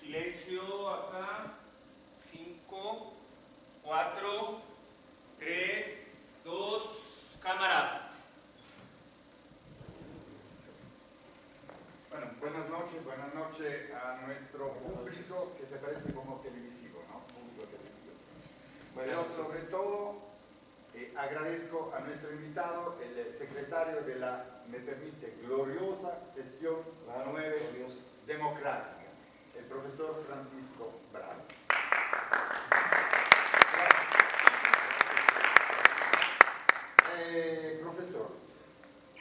Silencio acá. 5, 4, 3, 2, cámara. Bueno, buenas noches a nuestro público que se parece como televisivo, ¿no? Público televisivo. Pero sobre todo agradezco a nuestro invitado, el secretario de la, me permite, gloriosa sesión 9 democrática, el profesor Francisco Bravo. Profesor,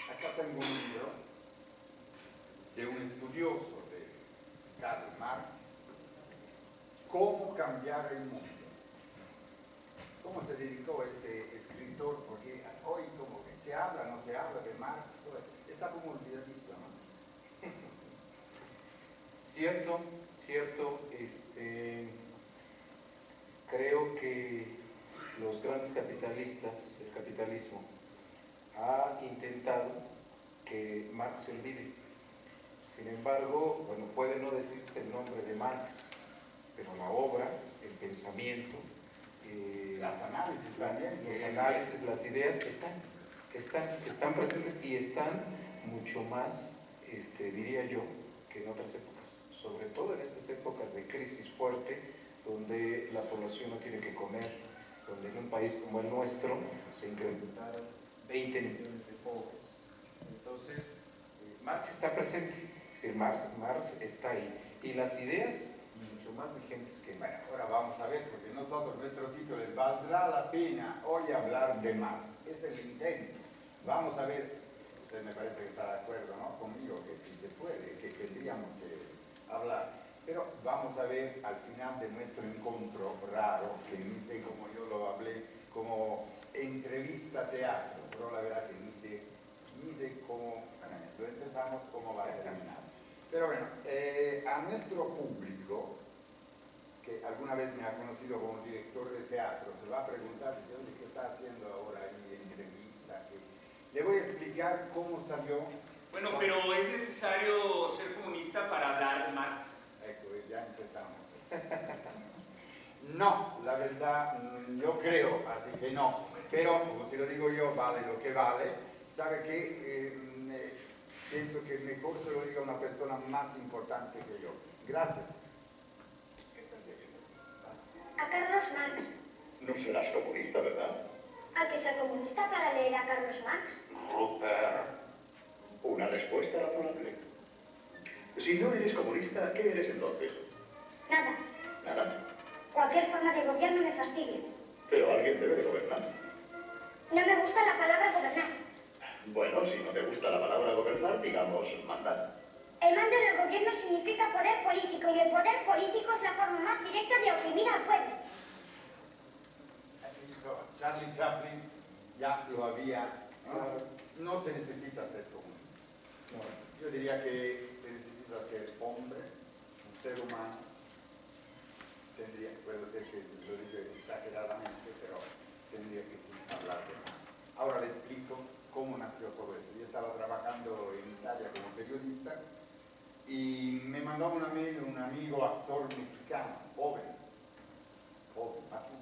acá tengo un libro de un estudioso de Karl Marx, ¿Cómo cambiar el mundo? ¿Cómo se dedicó este escritor? Porque hoy como que se habla, no se habla de Marx, está como olvidadizo, ¿no? Cierto, creo que los grandes capitalistas, el capitalismo, ha intentado que Marx se olvide. Sin embargo, bueno, puede no decirse el nombre de Marx, pero la obra, el pensamiento, las análisis también, los análisis, las ideas están presentes y están mucho más, diría yo, que en otras épocas, sobre todo en estas épocas de crisis fuerte, donde la población no tiene que comer, donde en un país como el nuestro se incrementaron 20 millones de pobres. Entonces, Marx está presente, es decir, Marx está ahí, y las ideas mucho más vigentes que bueno, ahora vamos a ver, porque nosotros, nuestro título es ¿valdrá la pena hoy hablar de Marx? Es el intento. Vamos a ver, usted me parece que está de acuerdo, ¿no? Conmigo, que si se puede, que tendríamos que hablar. Pero vamos a ver al final de nuestro encuentro raro, que ni sé cómo yo lo hablé, como entrevista teatro, pero la verdad que ni sé cómo, bueno, lo empezamos, cómo va a terminar. Pero bueno, a nuestro público, que alguna vez me ha conocido como director de teatro, se va a preguntar, dice, oye, ¿qué está haciendo ahora ahí en entrevista? Le voy a explicar cómo salió. Bueno, pero ¿es necesario ser comunista para hablar de Marx? Ecco, ya empezamos. No, la verdad, yo creo, así que no. Pero, como se lo digo yo, vale lo que vale. Sabe que pienso que mejor se lo diga una persona más importante que yo. Gracias. A Carlos Marx. No serás comunista, ¿verdad? Hay que ser comunista para leer a Carlos Marx. Rupert, una respuesta razonable. Si no eres comunista, ¿qué eres entonces? Nada. Nada. Cualquier forma de gobierno me fastidia. Pero alguien debe de gobernar. No me gusta la palabra gobernar. Bueno, si no te gusta la palabra gobernar, digamos mandar. El mando en el gobierno significa poder político y el poder político es la forma más directa de oprimir al pueblo. Charlie Chaplin ya lo había, no se necesita ser comunista. No, yo diría que se necesita ser hombre, un ser humano. Puede ser que lo diga exageradamente, pero tendría que sí hablar de más. Ahora le explico cómo nació todo esto. Yo estaba trabajando en Italia como periodista y me mandó una mail un amigo actor mexicano, joven,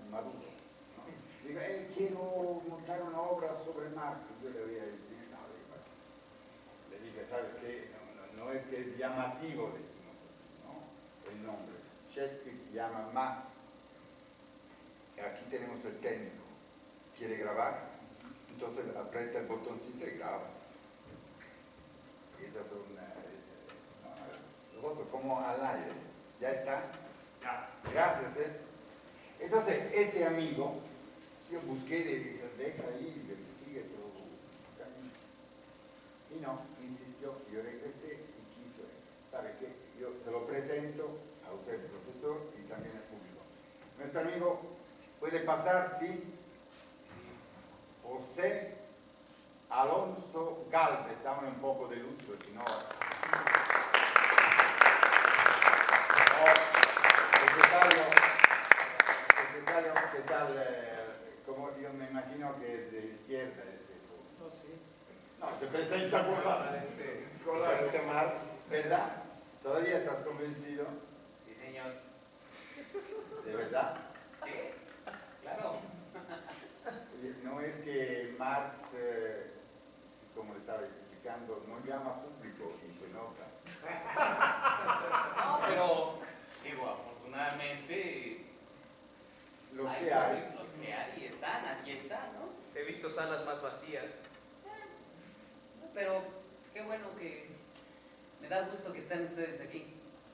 maduro. ¿No? Digo, quiero montar una obra sobre Marx. Yo le voy a decir, no, le dije, ¿sabes qué? No es que es llamativo, decimos así, ¿no? El nombre. Shakespeare llama más. Aquí tenemos el técnico. ¿Quiere grabar? Entonces aprieta el botoncito y graba. Esas son nosotros como al aire. ¿Ya está? Ya. Gracias, Entonces, este amigo, yo busqué, deja ahí, sigue su camino. Y no, insistió, yo regresé y quiso. ¿Sabe qué? Yo se lo presento a usted, profesor, y también al público. Nuestro amigo puede pasar, sí, José Alonso Galvez, dame un poco de luz, pues si no. Secretario, ¿qué tal? Como yo me imagino que es de izquierda. No, sí. No, se presenta con la Parece Marx. ¿verdad? ¿Todavía estás convencido? Sí, señor. visto salas más vacías. Pero qué bueno que me da gusto que están ustedes aquí.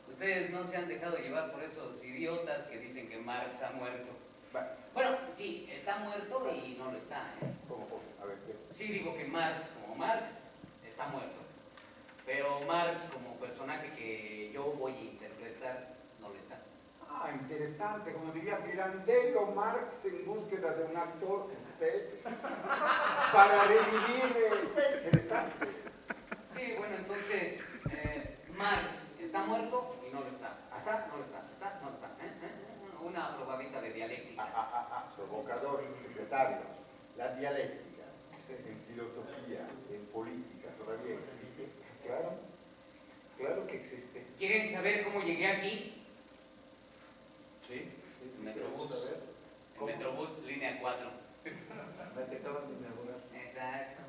Ustedes no se han dejado llevar por esos idiotas que dicen que Marx ha muerto. Bueno, sí, está muerto y no lo está, ¿eh? ¿Cómo? A ver, ¿qué? Sí, digo que Marx, como Marx, está muerto. Pero Marx, como personaje que yo voy a interpretar, no lo está. Ah, interesante, como diría Pirandello, Marx en búsqueda de un actor, usted, para revivir, interesante. Sí, bueno, entonces, Marx está muerto y no lo está. ¿Está? No lo está. ¿Está? No lo está. Una probadita de dialéctica. Provocador, secretario. La dialéctica, en filosofía, en política, todavía existe. Claro, claro que existe. ¿Quieren saber cómo llegué aquí? Sí, sí, sí. Metrobús. queremos saber. El Metrobús, línea 4. Me te acaban de inaugurar. Exacto.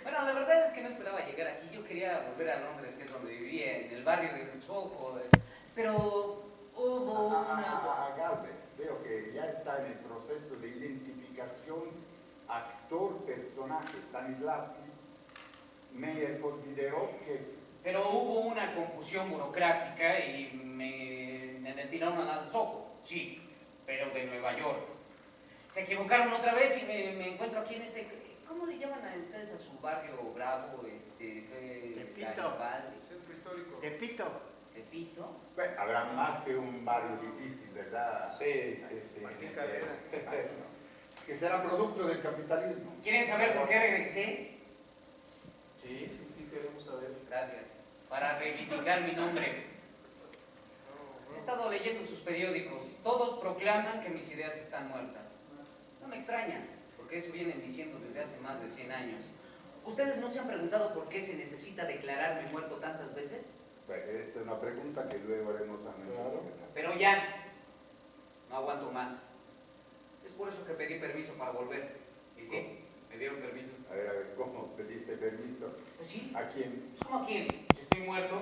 Bueno, la verdad es que no esperaba llegar aquí. Yo quería volver a Londres, que es donde vivía, en el barrio de Soho. Pero hubo una... Galvez, veo que ya está en el proceso de identificación actor-personaje. Stanislavski me consideró que... Pero hubo una confusión burocrática y me destinaron a Soho, sí, pero de Nueva York. Se equivocaron otra vez y me encuentro aquí en este... ¿Cómo le llaman a ustedes a su barrio bravo? Tepito. Centro histórico. Tepito. ¿Tepito? Bueno, habrá más que un barrio difícil, ¿verdad? Sí, sí, sí. Martín Carrera. Que será producto del capitalismo. ¿Quieren saber por qué regresé? Sí, sí, sí, queremos saber. Gracias. Para reivindicar mi nombre. He estado leyendo sus periódicos. Todos proclaman que mis ideas están muertas. No me extraña, porque eso vienen diciendo desde hace más de 100 años. ¿Ustedes no se han preguntado por qué se necesita declararme muerto tantas veces? Bueno, esta es una pregunta que luego haremos a nuestro secretario. Pero ya, no aguanto más. Es por eso que pedí permiso para volver. Y sí, me dieron permiso. A ver, ¿cómo pediste permiso? Pues sí. ¿A quién? Pues ¿cómo a quién? Si estoy muerto,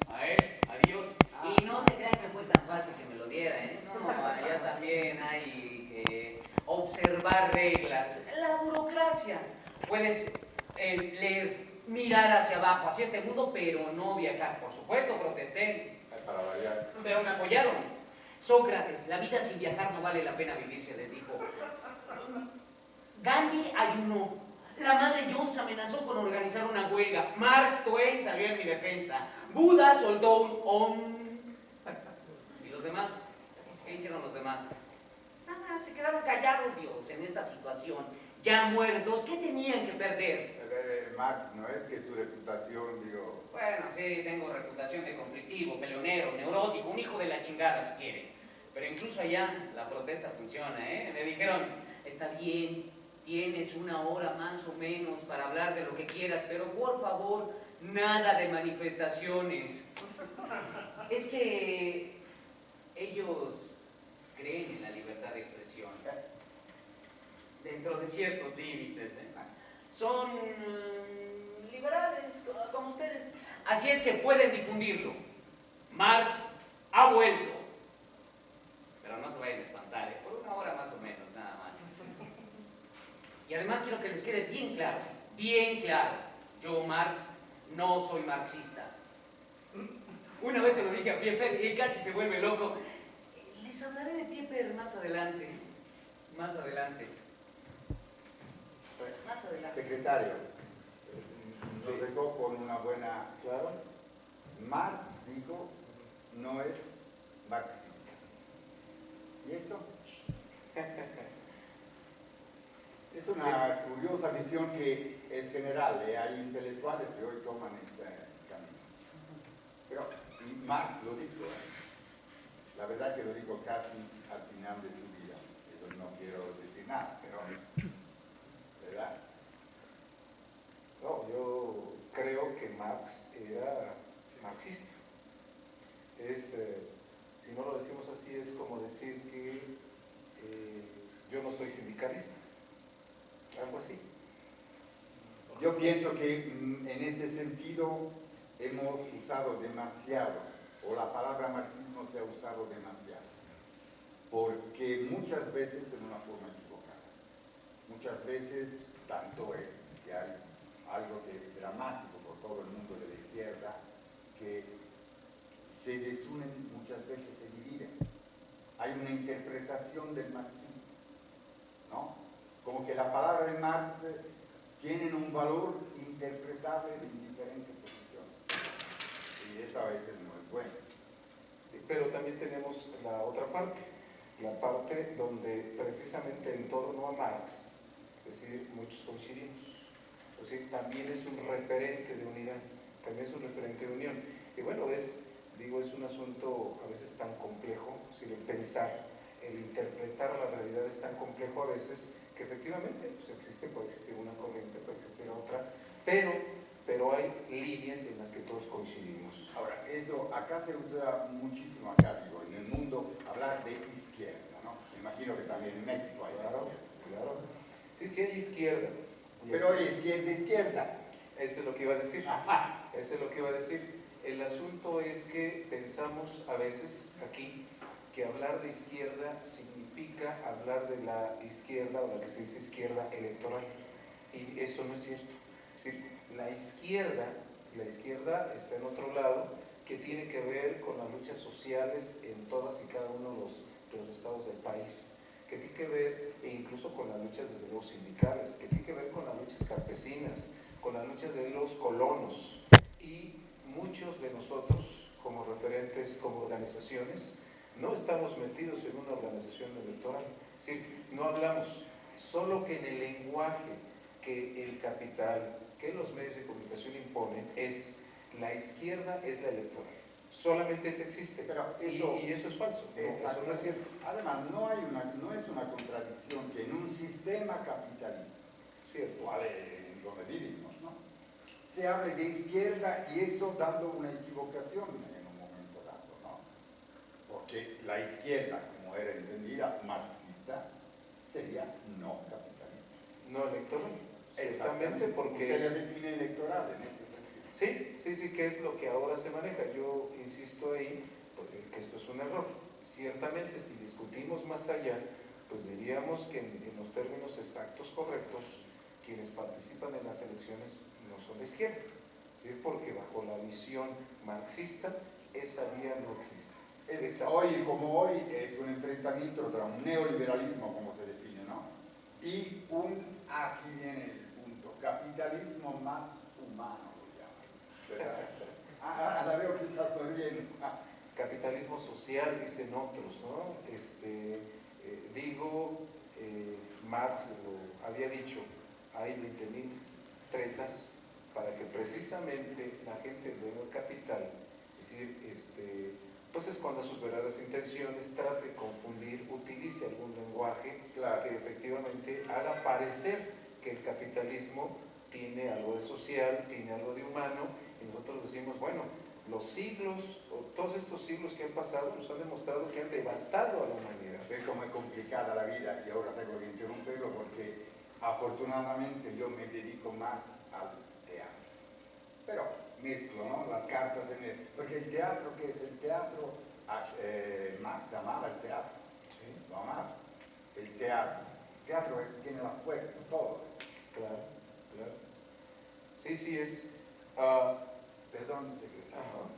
a él, adiós. Y no se crean que fue tan fácil que me lo diera, ¿eh? No, allá también hay que observar reglas. La burocracia. Puedes leer, mirar hacia abajo, hacia este mundo, pero no viajar. Por supuesto, protesté. Para variar. Pero me apoyaron. Sócrates, la vida sin viajar no vale la pena vivir, se les dijo. Gandhi ayunó. La madre Jones amenazó con organizar una huelga. Mark Twain salió en mi defensa. Buda soltó un om. ¿Y los demás? ¿Qué hicieron los demás? Nada, se quedaron callados, Dios, en esta situación. Ya muertos, ¿qué tenían que perder? Max, ¿no es que su reputación, digo... Bueno, sí, tengo reputación de conflictivo, peleonero, neurótico, un hijo de la chingada, si quiere. Pero incluso allá la protesta funciona, ¿eh? Me dijeron, está bien, tienes una hora más o menos para hablar de lo que quieras, pero por favor, nada de manifestaciones. Es que ellos creen en la libertad de expresión, dentro de ciertos límites, ¿eh? Son liberales, como ustedes. Así es que pueden difundirlo. Marx ha vuelto. Pero no se vayan a espantar, ¿eh? Por una hora más o menos, nada más. Y además quiero que les quede bien claro, yo, Marx, no soy marxista. Una vez se lo dije a Pieper y él casi se vuelve loco. Les hablaré de Pieper más adelante. Más adelante. Secretario, nos dejó con una buena... Claro. Marx dijo, no es marxista. ¿Y esto? Es una curiosa visión que es general, hay intelectuales que hoy toman este camino. Pero y Marx lo dijo, la verdad que lo dijo casi al final de su vida. Eso no quiero decir nada, pero ¿verdad? No, yo creo que Marx era marxista. Si no lo decimos así, es como decir que yo no soy sindicalista. Algo así. Yo pienso que en este sentido hemos usado demasiado, o la palabra marxismo se ha usado demasiado, porque muchas veces en una forma equivocada. muchas veces, tanto es que hay algo dramático por todo el mundo de la izquierda, que se desunen, muchas veces se dividen. Hay una interpretación del marxismo, ¿no? Como que la palabra de Marx tienen un valor interpretable en diferentes posiciones. Y eso a veces no es bueno. Pero también tenemos la otra parte, la parte donde precisamente en torno a Marx, es decir, muchos coincidimos. Es decir, también es un referente de unidad, también es un referente de unión. Y bueno, es un asunto a veces tan complejo, es decir, el pensar, el interpretar la realidad es tan complejo a veces que efectivamente pues puede existir una corriente, puede existir otra, pero hay líneas en las que todos coincidimos. Ahora, eso acá se usa muchísimo, acá digo, en el mundo, hablar de izquierda, ¿no? Me imagino que también en México hay. Claro. Sí, hay izquierda. Pero hay izquierda. Eso es lo que iba a decir. Eso es lo que iba a decir. El asunto es que pensamos a veces aquí que hablar de izquierda significa hablar de la izquierda, o la que se dice izquierda electoral. Y eso no es cierto. Es decir, la izquierda está en otro lado, que tiene que ver con las luchas sociales en todas y cada uno de los estados del país, que tiene que ver e incluso con las luchas desde luego sindicales, que tiene que ver con las luchas campesinas, con las luchas de los colonos, y muchos de nosotros como referentes, como organizaciones, no estamos metidos en una organización electoral. Es decir, no hablamos, solo que en el lenguaje que el capital, que los medios de comunicación imponen, es la izquierda es la electoral. Solamente eso existe. Pero y eso es falso. Eso no es cierto. Además, no es una contradicción que en un sistema capitalista, Cierto. donde vivimos, ¿no?, se hable de izquierda y eso dando una equivocación en un momento dado, ¿no? Porque la izquierda, como era entendida, marxista, sería no capitalista. No electoral. Exactamente, porque usted la define electoral en este sentido. Sí, que es lo que ahora se maneja. Yo insisto ahí, porque que esto es un error. Ciertamente, si discutimos más allá, pues diríamos que en los términos exactos, correctos, quienes participan en las elecciones no son de izquierda, ¿sí? Porque bajo la visión marxista, esa vía no existe. Hoy es un enfrentamiento entre un neoliberalismo, como se define, ¿no?, y aquí viene el punto, capitalismo más humano, lo llaman, ¿verdad? La veo que está sonriendo. Capitalismo social, dicen otros, ¿no? Marx lo había dicho, hay 20.000 tretas para que precisamente la gente del capital, es decir, pues esconda sus verdaderas intenciones, trate de confundir, utilice algún lenguaje que efectivamente haga parecer que el capitalismo tiene algo de social, tiene algo de humano, y nosotros decimos, bueno, los siglos, o todos estos siglos que han pasado, nos han demostrado que han devastado a la humanidad. Ve cómo es complicada la vida y ahora tengo que interrumpirlo porque afortunadamente yo me dedico más al teatro. Pero mezclo, ¿no?, las cartas porque el teatro, ¿qué es el teatro? Marx amaba el teatro, ¿sí? Lo amaba. El teatro tiene la fuerza, todo. Claro. Sí, es... Perdón, secretario.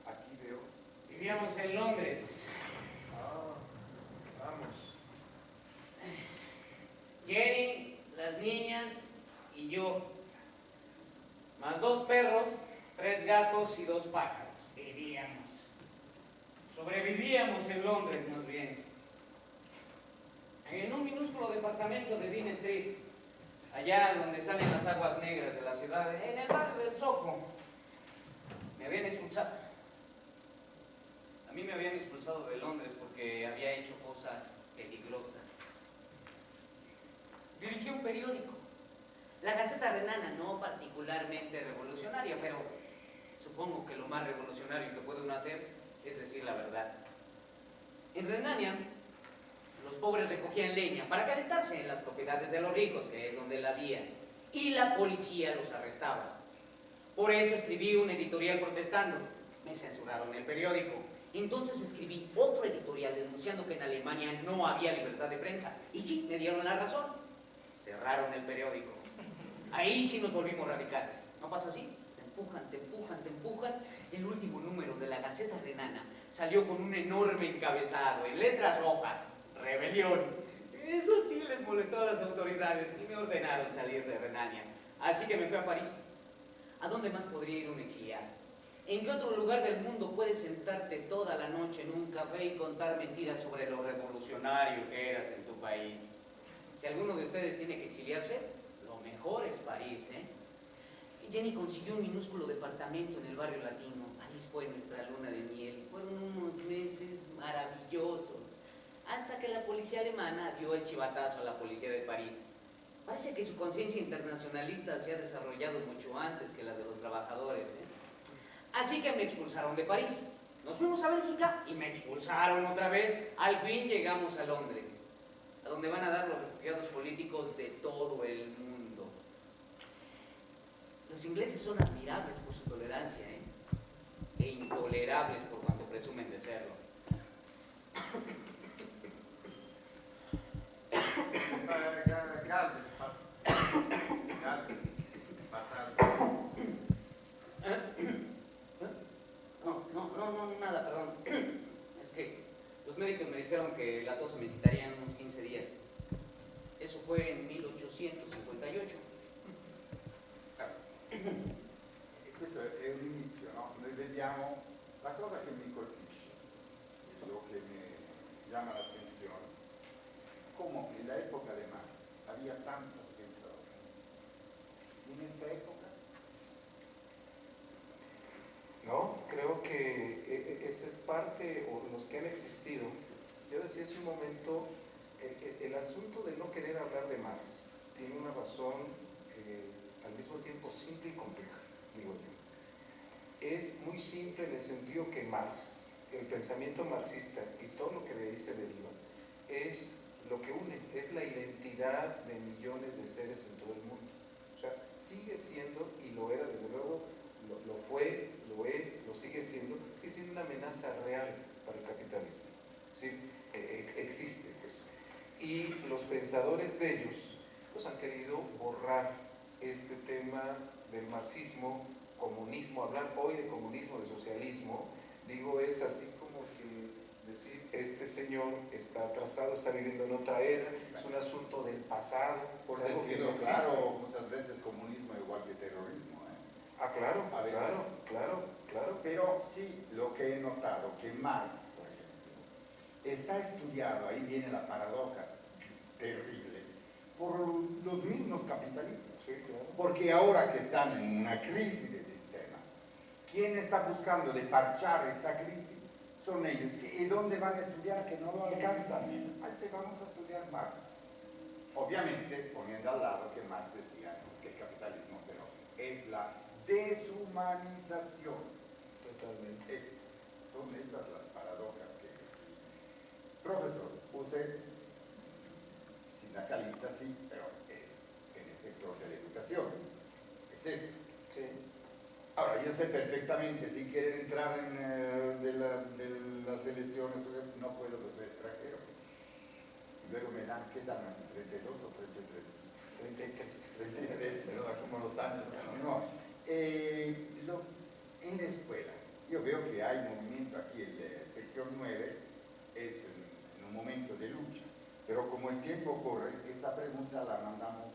Aquí veo. Vivíamos en Londres. Vamos. Jenny, las niñas y yo. Más 2 perros, 3 gatos y 2 pájaros. Vivíamos. Sobrevivíamos en Londres, más bien. En un minúsculo departamento de Dean Street, allá donde salen las aguas negras de la ciudad, en el barrio del Soho. Me habían expulsado. A mí me habían expulsado de Londres porque había hecho cosas peligrosas. Dirigí un periódico, la Gaceta Renana, no particularmente revolucionaria, pero supongo que lo más revolucionario que puede uno hacer es decir la verdad. En Renania, los pobres recogían leña para calentarse en las propiedades de los ricos, que es donde la había, y la policía los arrestaba. Por eso escribí un editorial protestando. Me censuraron el periódico Entonces escribí otro editorial denunciando que en Alemania no había libertad de prensa. Y sí, me dieron la razón. Cerraron el periódico. Ahí sí nos volvimos radicales. ¿No pasa así? Te empujan, te empujan, te empujan. El último número de la Gaceta Renana salió con un enorme encabezado en letras rojas. Rebelión. Eso sí les molestó a las autoridades y me ordenaron salir de Renania. Así que me fui a París. ¿A dónde más podría ir un exiliado? ¿En qué otro lugar del mundo puedes sentarte toda la noche en un café y contar mentiras sobre lo revolucionario que eras en tu país? Si alguno de ustedes tiene que exiliarse, lo mejor es París, ¿eh? Jenny consiguió un minúsculo departamento en el barrio latino. París fue nuestra luna de miel. Fueron unos meses maravillosos. Hasta que la policía alemana dio el chivatazo a la policía de París. Parece que su conciencia internacionalista se ha desarrollado mucho antes que la de los trabajadores, ¿eh? Así que me expulsaron de París. Nos fuimos a Bélgica y me expulsaron otra vez. Al fin llegamos a Londres, a donde van a dar los refugiados políticos de todo el mundo. Los ingleses son admirables por su tolerancia, ¿eh? E intolerables por cuanto presumen de serlo. No, nada, perdón. Es que los médicos me dijeron que la tos se me quitaría en unos 15 días. Eso fue en 1858. Questo è un inizio, no? Noi vediamo la cosa che mi colpisce, lo che mi llama la atención, como en la época de Marx había tantos pensadores. Y en esta época, No, creo que esa es parte, o los que han existido. Yo decía hace un momento, el asunto de no querer hablar de Marx tiene una razón al mismo tiempo simple y compleja, digo yo. Es muy simple en el sentido que Marx, el pensamiento marxista y todo lo que de ahí se deriva, es lo que une, es la identidad de millones de seres en todo el mundo. O sea, sigue siendo, y lo era desde luego, lo fue, lo es, lo sigue siendo una amenaza real para el capitalismo. ¿Sí? Existe, pues. Y los pensadores de ellos pues, han querido borrar este tema del marxismo, comunismo, hablar hoy de comunismo, de socialismo, digo, es así como que decir, este señor está atrasado, está viviendo en otra era, es un asunto del pasado. por es algo que decirlo no existe. claro, muchas veces comunismo es igual que terrorismo. Ah, claro, A ver, claro. Pero sí, lo que he notado, que Marx, por ejemplo, está estudiado, ahí viene la paradoja terrible, por los mismos capitalistas. Sí, claro. Porque ahora que están en una crisis de sistema, ¿quién está buscando de parchar esta crisis? Son ellos. ¿Y dónde van a estudiar que no lo alcanzan? Ahí se vamos a estudiar Marx. Obviamente poniendo al lado que Marx decía que el capitalismo pero es la deshumanización. Totalmente. Son estas las paradojas que... Profesor, usted, sindicalista sí, pero es en el sector de la educación. Es esto. Sí. Ahora, yo sé perfectamente, si quieren entrar en de las elecciones, no puedo, pues soy extranjero. Luego me dan, ¿qué dan? ¿32 o 33? 33, ¿verdad? Como los años. No. En la escuela, yo veo que hay movimiento aquí, en la sección 9 es en un momento de lucha, pero como el tiempo corre, esa pregunta la mandamos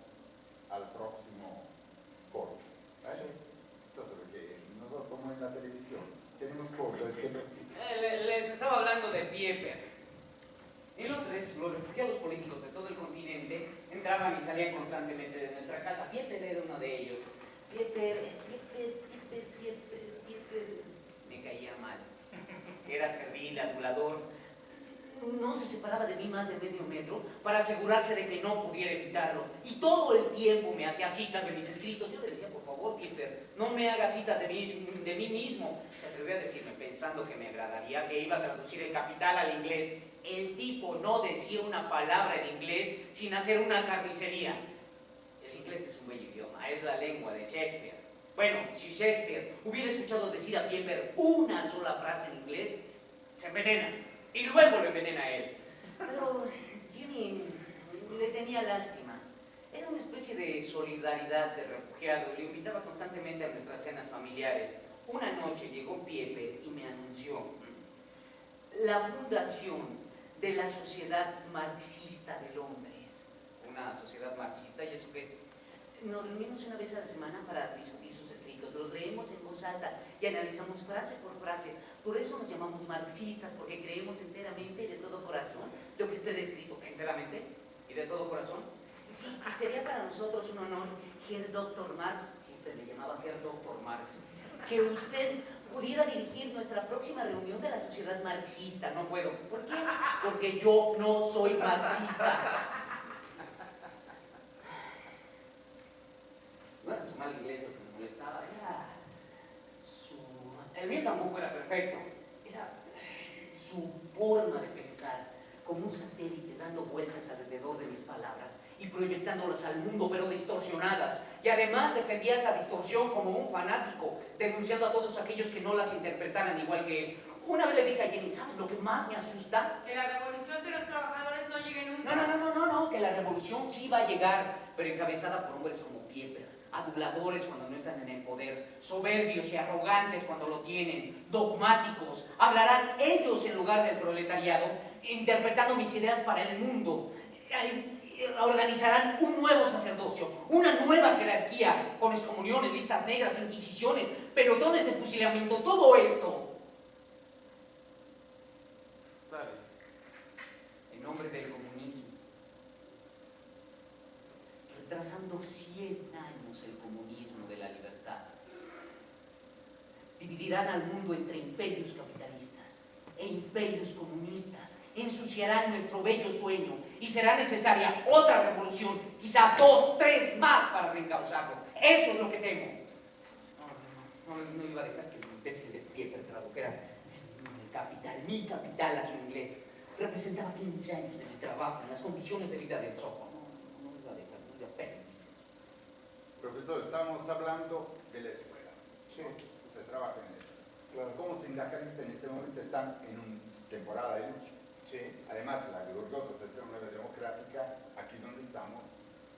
al próximo corto. ¿Vale? Entonces, porque nosotros como en la televisión tenemos corto, es que... Les estaba hablando de Pieper. En Londres, los refugiados políticos de todo el continente entraban y salían constantemente de nuestra casa. Pieper era uno de ellos. Pieper, me caía mal. Era servil, adulador. No se separaba de mí más de medio metro para asegurarse de que no pudiera evitarlo. Y todo el tiempo me hacía citas de mis escritos. Yo le decía, por favor, Pieper, no me haga citas de mí mismo. Se atrevió a decirme, pensando que me agradaría, que iba a traducir El Capital al inglés. El tipo no decía una palabra en inglés sin hacer una carnicería. El inglés es un bello idioma, es la lengua de Shakespeare. Bueno, si Shakespeare hubiera escuchado decir a Pieper una sola frase en inglés, se envenena y luego lo envenena a él. Pero Jimmy le tenía lástima. Era una especie de solidaridad de refugiado. Le invitaba constantemente a nuestras cenas familiares. Una noche llegó Pieper y me anunció la fundación de la Sociedad Marxista de Londres. Una sociedad marxista, ¿y eso qué es? Nos reunimos una vez a la semana para discutir sus escritos, los leemos en voz alta y analizamos frase por frase. Por eso nos llamamos marxistas, porque creemos enteramente y de todo corazón lo que esté escrito enteramente y de todo corazón. Sí, y sería para nosotros un honor, Herr Dr. Marx, siempre le llamaba Herr Dr. Marx, que usted pudiera dirigir nuestra próxima reunión de la sociedad marxista. No puedo. ¿Por qué? Porque yo no soy marxista. No era su mal inglés lo que me molestaba, era el mío tampoco era perfecto, era su forma de pensar, como un satélite dando vueltas alrededor de mis palabras y proyectándolas al mundo, pero distorsionadas. Y además defendía esa distorsión como un fanático, denunciando a todos aquellos que no las interpretaran igual que él. Una vez le dije a Jenny, ¿sabes lo que más me asusta? Que la revolución de los trabajadores no llegue nunca. No, que la revolución sí va a llegar, pero encabezada por hombres como Pieper, aduladores cuando no están en el poder, soberbios y arrogantes cuando lo tienen, dogmáticos. Hablarán ellos en lugar del proletariado, interpretando mis ideas para el mundo. Organizarán un nuevo sacerdocio, una nueva jerarquía, con excomuniones, listas negras, inquisiciones, pelotones de fusilamiento, todo esto. En nombre del comunismo, retrasando 100 años el comunismo de la libertad. Dividirán al mundo entre imperios capitalistas e imperios comunistas, ensuciarán nuestro bello sueño y será necesaria otra revolución, quizá 2, 3 más para reencauzarlo. Eso es lo que temo. No iba a dejar que el imbécil de Pieper tradujera mi capital a su inglés. Representaba 15 años de mi trabajo en las condiciones de vida del Soho. No iba a dejar, no iba a permitir eso. Profesor, estamos hablando de la escuela. Sí. Usted trabaja en eso. Claro. Como sindicalistas en este momento están en una temporada de lucha. Sí. Además, la gloriosa sección 9 democrática, aquí donde estamos,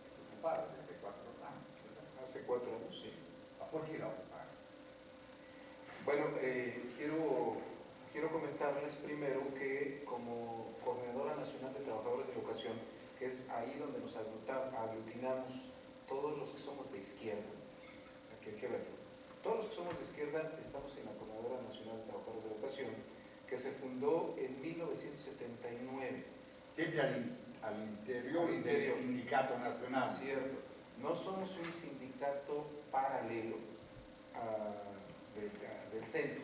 es ocupada desde 4 años, ¿verdad? Hace 4 años, sí. ¿Por qué la ocuparon? Bueno, quiero comentarles primero que como Coordinadora Nacional de Trabajadores de Educación, que es ahí donde nos aglutinamos todos los que somos de izquierda, aquí hay que verlo, todos los que somos de izquierda estamos en la Coordinadora Nacional de Trabajadores de Educación, que se fundó en 1979. Siempre al interior del sindicato nacional. Cierto, no somos un sindicato paralelo del centro,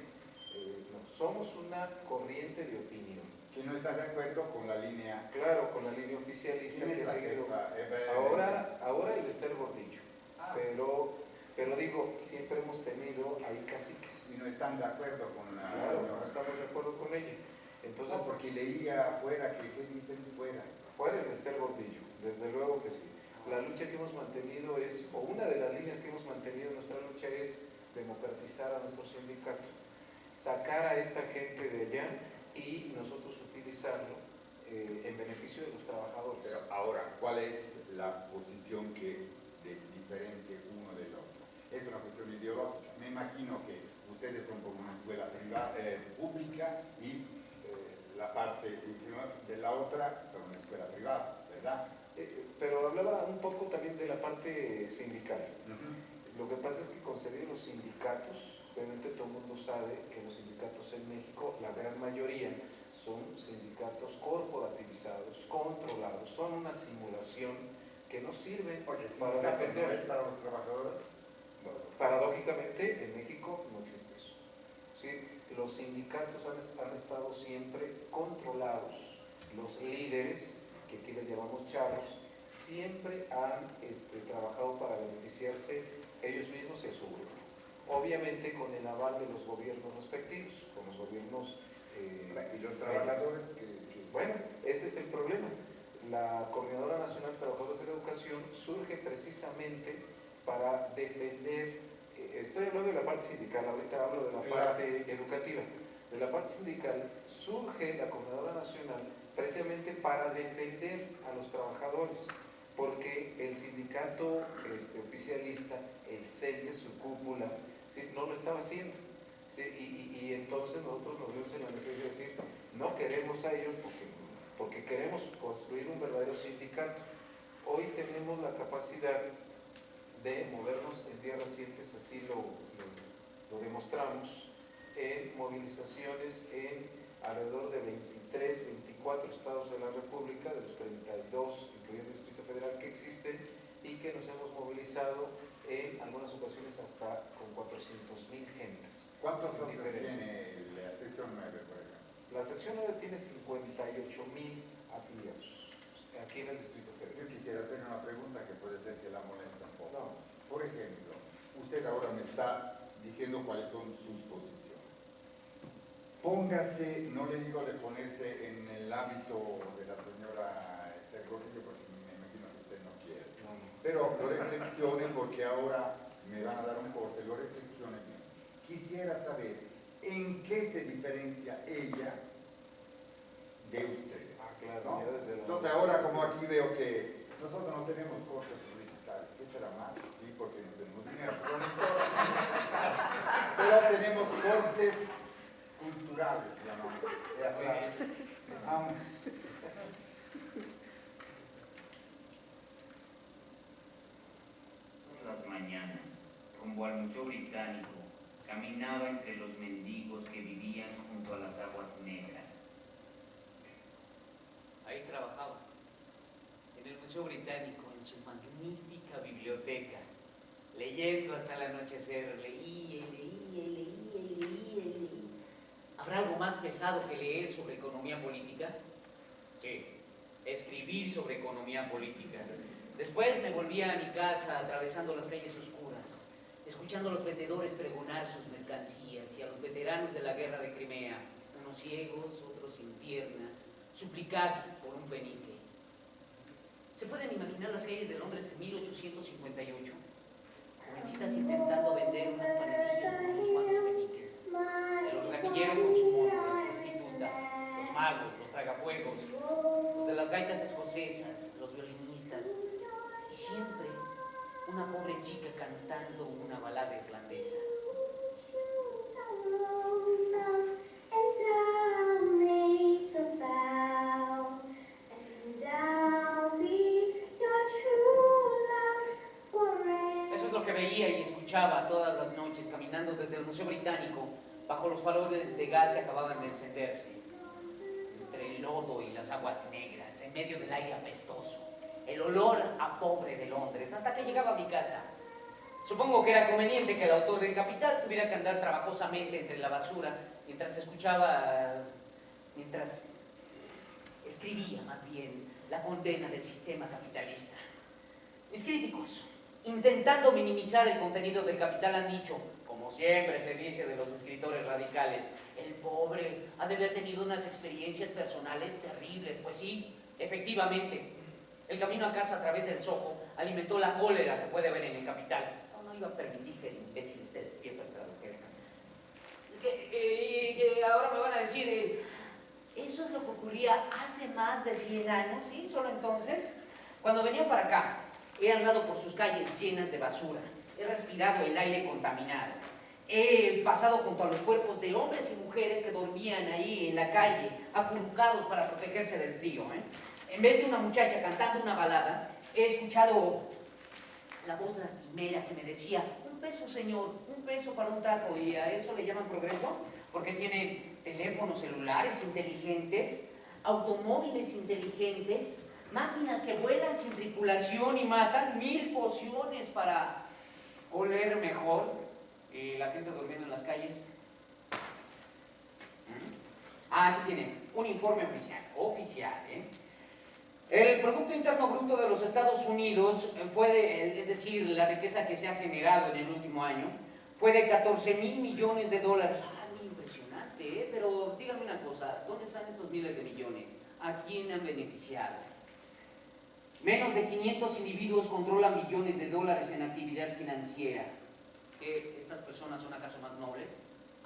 no, somos una corriente de opinión. Que no está de acuerdo con la línea. Claro, con la línea oficialista ¿Quién que es ha la seguido. jefa? Ahora el Esther Gordillo. Ah. Pero digo, siempre hemos tenido ahí caciques. Y no están de acuerdo con la. Claro, no estamos de acuerdo con ella. Entonces, No, porque leía afuera que dicen fuera. fuera el Esther Gordillo, desde luego que sí. La lucha que hemos mantenido es, o una de las líneas que hemos mantenido en nuestra lucha es democratizar a nuestro sindicato, sacar a esta gente de allá y nosotros utilizarlo en beneficio de los trabajadores. Pero ahora, ¿cuál es la posición que diferente uno del otro? Es una cuestión ideológica. Me imagino que ustedes son como una escuela privada, pública y la parte de la otra son una escuela privada, ¿verdad? Pero hablaba un poco también de la parte sindical. Uh-huh. Lo que pasa es que concebir los sindicatos, obviamente todo el mundo sabe que los sindicatos en México, la gran mayoría, son sindicatos corporativizados, controlados, son una simulación que no sirve Porque el para sindicato defender. no es para los trabajadores. Bueno, paradójicamente, en México no existe eso. ¿Sí? Los sindicatos han estado siempre controlados, los líderes, que aquí les llamamos chavos, siempre han trabajado para beneficiarse ellos mismos y a su grupo. Obviamente con el aval de los gobiernos respectivos, con los gobiernos... y los trabajadores Bueno, ese es el problema. La Coordinadora Nacional de Trabajadores de la Educación surge precisamente para defender, estoy hablando de la parte sindical, ahorita hablo de la parte educativa, de la parte sindical, surge la Coordinadora Nacional precisamente para defender a los trabajadores, porque el sindicato oficialista, el CENTE, su cúpula, ¿sí?, no lo estaba haciendo. ¿Sí? Y entonces nosotros nos vimos en la necesidad de decir, no queremos a ellos porque queremos construir un verdadero sindicato. Hoy tenemos la capacidad de movernos en tierras sientes, así lo demostramos, en movilizaciones en alrededor de 23, 24 estados de la República, de los 32, incluyendo el Distrito Federal, que existen, y que nos hemos movilizado en algunas ocasiones hasta con 400,000 gentes. ¿Cuántos socios diferentes tiene la sección 9, por ejemplo? La sección 9 tiene 58,000 afiliados aquí en el Distrito Yo Federal. quisiera hacer una pregunta que puede ser que la molesta un poco. No. Por ejemplo, usted ahora me está diciendo cuáles son sus posiciones. Póngase, no le digo de ponerse en el hábito de la señora Esther Gordillo, porque me imagino que usted no quiere. Pero lo reflexione, porque ahora me van a dar un corte, lo reflexione bien. Quisiera saber en qué se diferencia ella de usted. Ah, claro, ¿No? ya desde la... Entonces ahora, como aquí veo que nosotros no tenemos cortes publicitarios, ¿qué será más? Sí, porque no tenemos dinero, pero tenemos cortes culturales, llamamos, teatrales. Vamos. Las mañanas, rumbo al Museo Británico, caminaba entre los mendigos que vivían junto a las aguas negras. Ahí trabajaba, en el Museo Británico, en su magnífica biblioteca, leyendo hasta el anochecer, leía y leía y leía y leía y leía. ¿Habrá algo más pesado que leer sobre economía política? Sí, escribir sobre economía política. Después me volvía a mi casa atravesando las calles oscuras, escuchando a los vendedores pregonar sus mercancías y a los veteranos de la guerra de Crimea, unos ciegos, otros sin piernas, suplicar por un penique. ¿Se pueden imaginar las calles de Londres en 1858? Jovencitas intentando vender unos panecillos por unos cuantos peniques. El organillero con su mono, las prostitutas, los magos, los tragafuegos, los de las gaitas escocesas, los violinistas. Y siempre una pobre chica cantando una balada irlandesa. Eso es lo que veía y escuchaba todas las noches caminando desde el Museo Británico bajo los faroles de gas que acababan de encenderse, entre el lodo y las aguas negras, en medio del aire apestoso, el olor a pobre de Londres, hasta que llegaba a mi casa. Supongo que era conveniente que el autor del Capital tuviera que andar trabajosamente entre la basura mientras escribía más bien la condena del sistema capitalista. Mis críticos, intentando minimizar el contenido del Capital, han dicho, como siempre se dice de los escritores radicales, el pobre ha de haber tenido unas experiencias personales terribles. Pues sí, efectivamente, el camino a casa a través del Soho alimentó la cólera que puede haber en el Capital. No iba a permitir que el imbécil del pie tradujera. Que ahora me van a decir, eso es lo que ocurría hace más de 100 años, ¿sí? Solo entonces, cuando venía para acá, he andado por sus calles llenas de basura, he respirado el aire contaminado, he pasado junto a los cuerpos de hombres y mujeres que dormían ahí en la calle, acurrucados para protegerse del frío. En vez de una muchacha cantando una balada, he escuchado la voz lastimera que me decía, $1 peso, señor, $1 peso para un taco. ¿Y a eso le llaman progreso? Porque tiene teléfonos celulares inteligentes, automóviles inteligentes, máquinas que vuelan sin tripulación y matan, 1000 pociones para oler mejor, y la gente durmiendo en las calles. Aquí tienen un informe oficial, El Producto Interno Bruto de los Estados Unidos es decir, la riqueza que se ha generado en el último año, fue de $14,000 millones. Muy impresionante, pero díganme una cosa, ¿dónde están estos miles de millones? ¿A quién han beneficiado? Menos de 500 individuos controlan billones de dólares en actividad financiera. ¿Estas personas son acaso más nobles?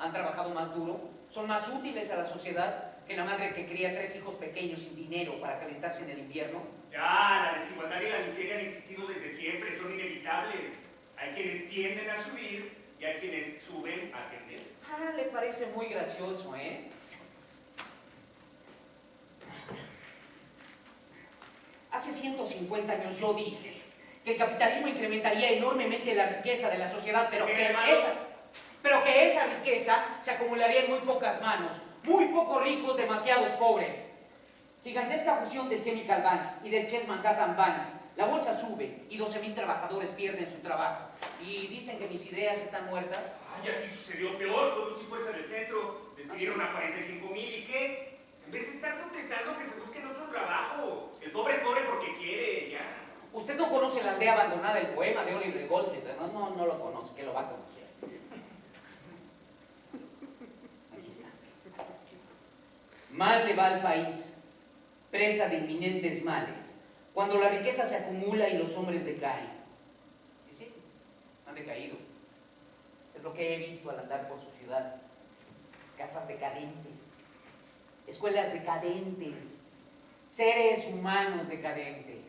han trabajado más duro, son más útiles a la sociedad que la madre que cría 3 hijos pequeños sin dinero para calentarse en el invierno. Ya, la desigualdad y la miseria han existido desde siempre, son inevitables. Hay quienes tienden a subir y hay quienes suben a tender. Ah, le parece muy gracioso, ¿eh? Hace 150 años yo dije que el capitalismo incrementaría enormemente la riqueza de la sociedad, pero que esa riqueza se acumularía en muy pocas manos, muy pocos ricos, demasiados pobres. Gigantesca fusión del Chemical Bank y del Chess Manhattan Bank. La bolsa sube y 12.000 trabajadores pierden su trabajo. Y dicen que mis ideas están muertas. Ay, aquí sucedió peor, con un Fuerza del Centro. Despidieron a 45,000 y ¿qué? En vez de estar protestando que se busquen otro trabajo. El pobre es pobre porque quiere, ya. Usted no conoce La aldea abandonada, el poema de Oliver Goldsmith. No lo conoce, que lo va a conocer. Aquí está. Mal le va al país, presa de inminentes males, cuando la riqueza se acumula y los hombres decaen. Y sí, han decaído. Es lo que he visto al andar por su ciudad. Casas decadentes, escuelas decadentes, seres humanos decadentes.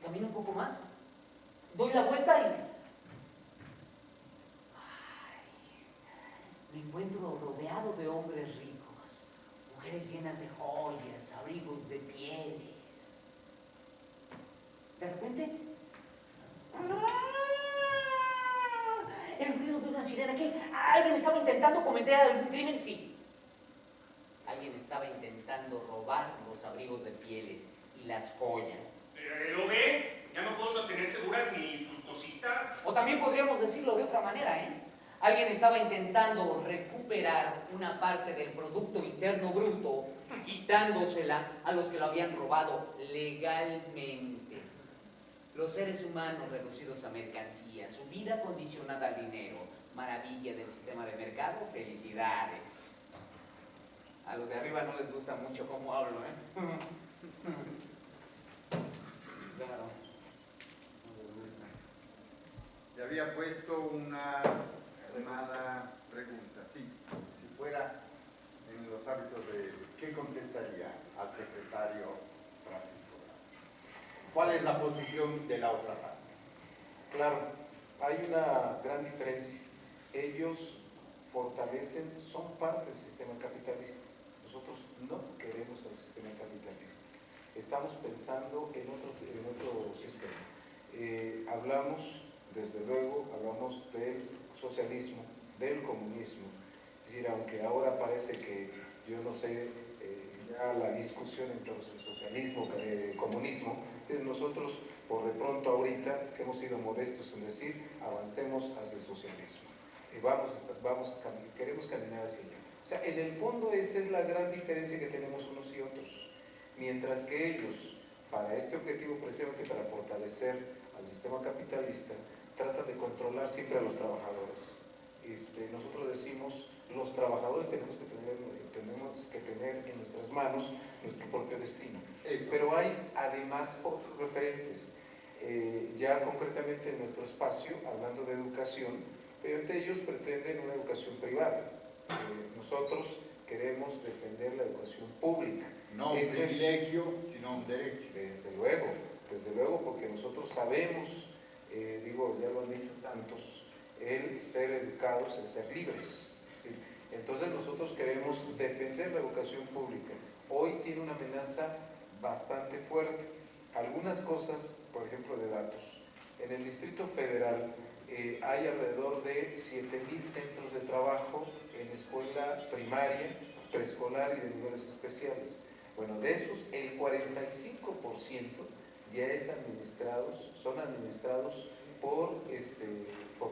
Camino un poco más, doy la vuelta y... me encuentro rodeado de hombres ricos, mujeres llenas de joyas, abrigos de pieles. De repente... el ruido de una sirena. ¿Qué? ¿Alguien estaba intentando cometer algún crimen? Sí. Alguien estaba intentando robar los abrigos de pieles y las joyas. ¿Lo ve? Ya no puedo tener seguras ni sus cositas. O también podríamos decirlo de otra manera, ¿eh? Alguien estaba intentando recuperar una parte del Producto Interno Bruto, quitándosela a los que lo habían robado legalmente. Los seres humanos reducidos a mercancía, su vida condicionada al dinero, maravilla del sistema de mercado, felicidades. A los de arriba no les gusta mucho cómo hablo, ¿eh? Claro, no les gusta. Le había puesto una mala pregunta. Sí, si fuera en los hábitos de... ¿qué contestaría al secretario Francisco Grau? ¿Cuál es la posición de la otra parte? Claro, hay una gran diferencia. Ellos fortalecen, son parte del sistema capitalista. Nosotros no queremos el sistema capitalista. Estamos pensando en otro sistema. Hablamos, desde luego, hablamos del socialismo, del comunismo. Es decir, aunque ahora parece que, yo no sé, ya la discusión entre el socialismo y el comunismo, nosotros, por de pronto ahorita, que hemos sido modestos en decir, avancemos hacia el socialismo. Queremos caminar hacia allá. O sea, en el fondo esa es la gran diferencia que tenemos unos y otros. Mientras que ellos, para este objetivo, precisamente para fortalecer al sistema capitalista, tratan de controlar siempre a los trabajadores. Nosotros decimos, los trabajadores tenemos que tener en nuestras manos nuestro propio destino. Pero hay además otros referentes, ya concretamente en nuestro espacio, hablando de educación, pero entre ellos pretenden una educación privada. Nosotros queremos defender la educación pública. No un privilegio, sino un derecho. Desde luego, porque nosotros sabemos, ya lo han dicho tantos, el ser educados es ser libres. ¿Sí? Entonces nosotros queremos defender la educación pública. Hoy tiene una amenaza bastante fuerte. Algunas cosas, por ejemplo, de datos. En el Distrito Federal hay alrededor de 7,000 centros de trabajo en escuela primaria, preescolar y de niveles especiales. Bueno, de esos, el 45% ya son administrados por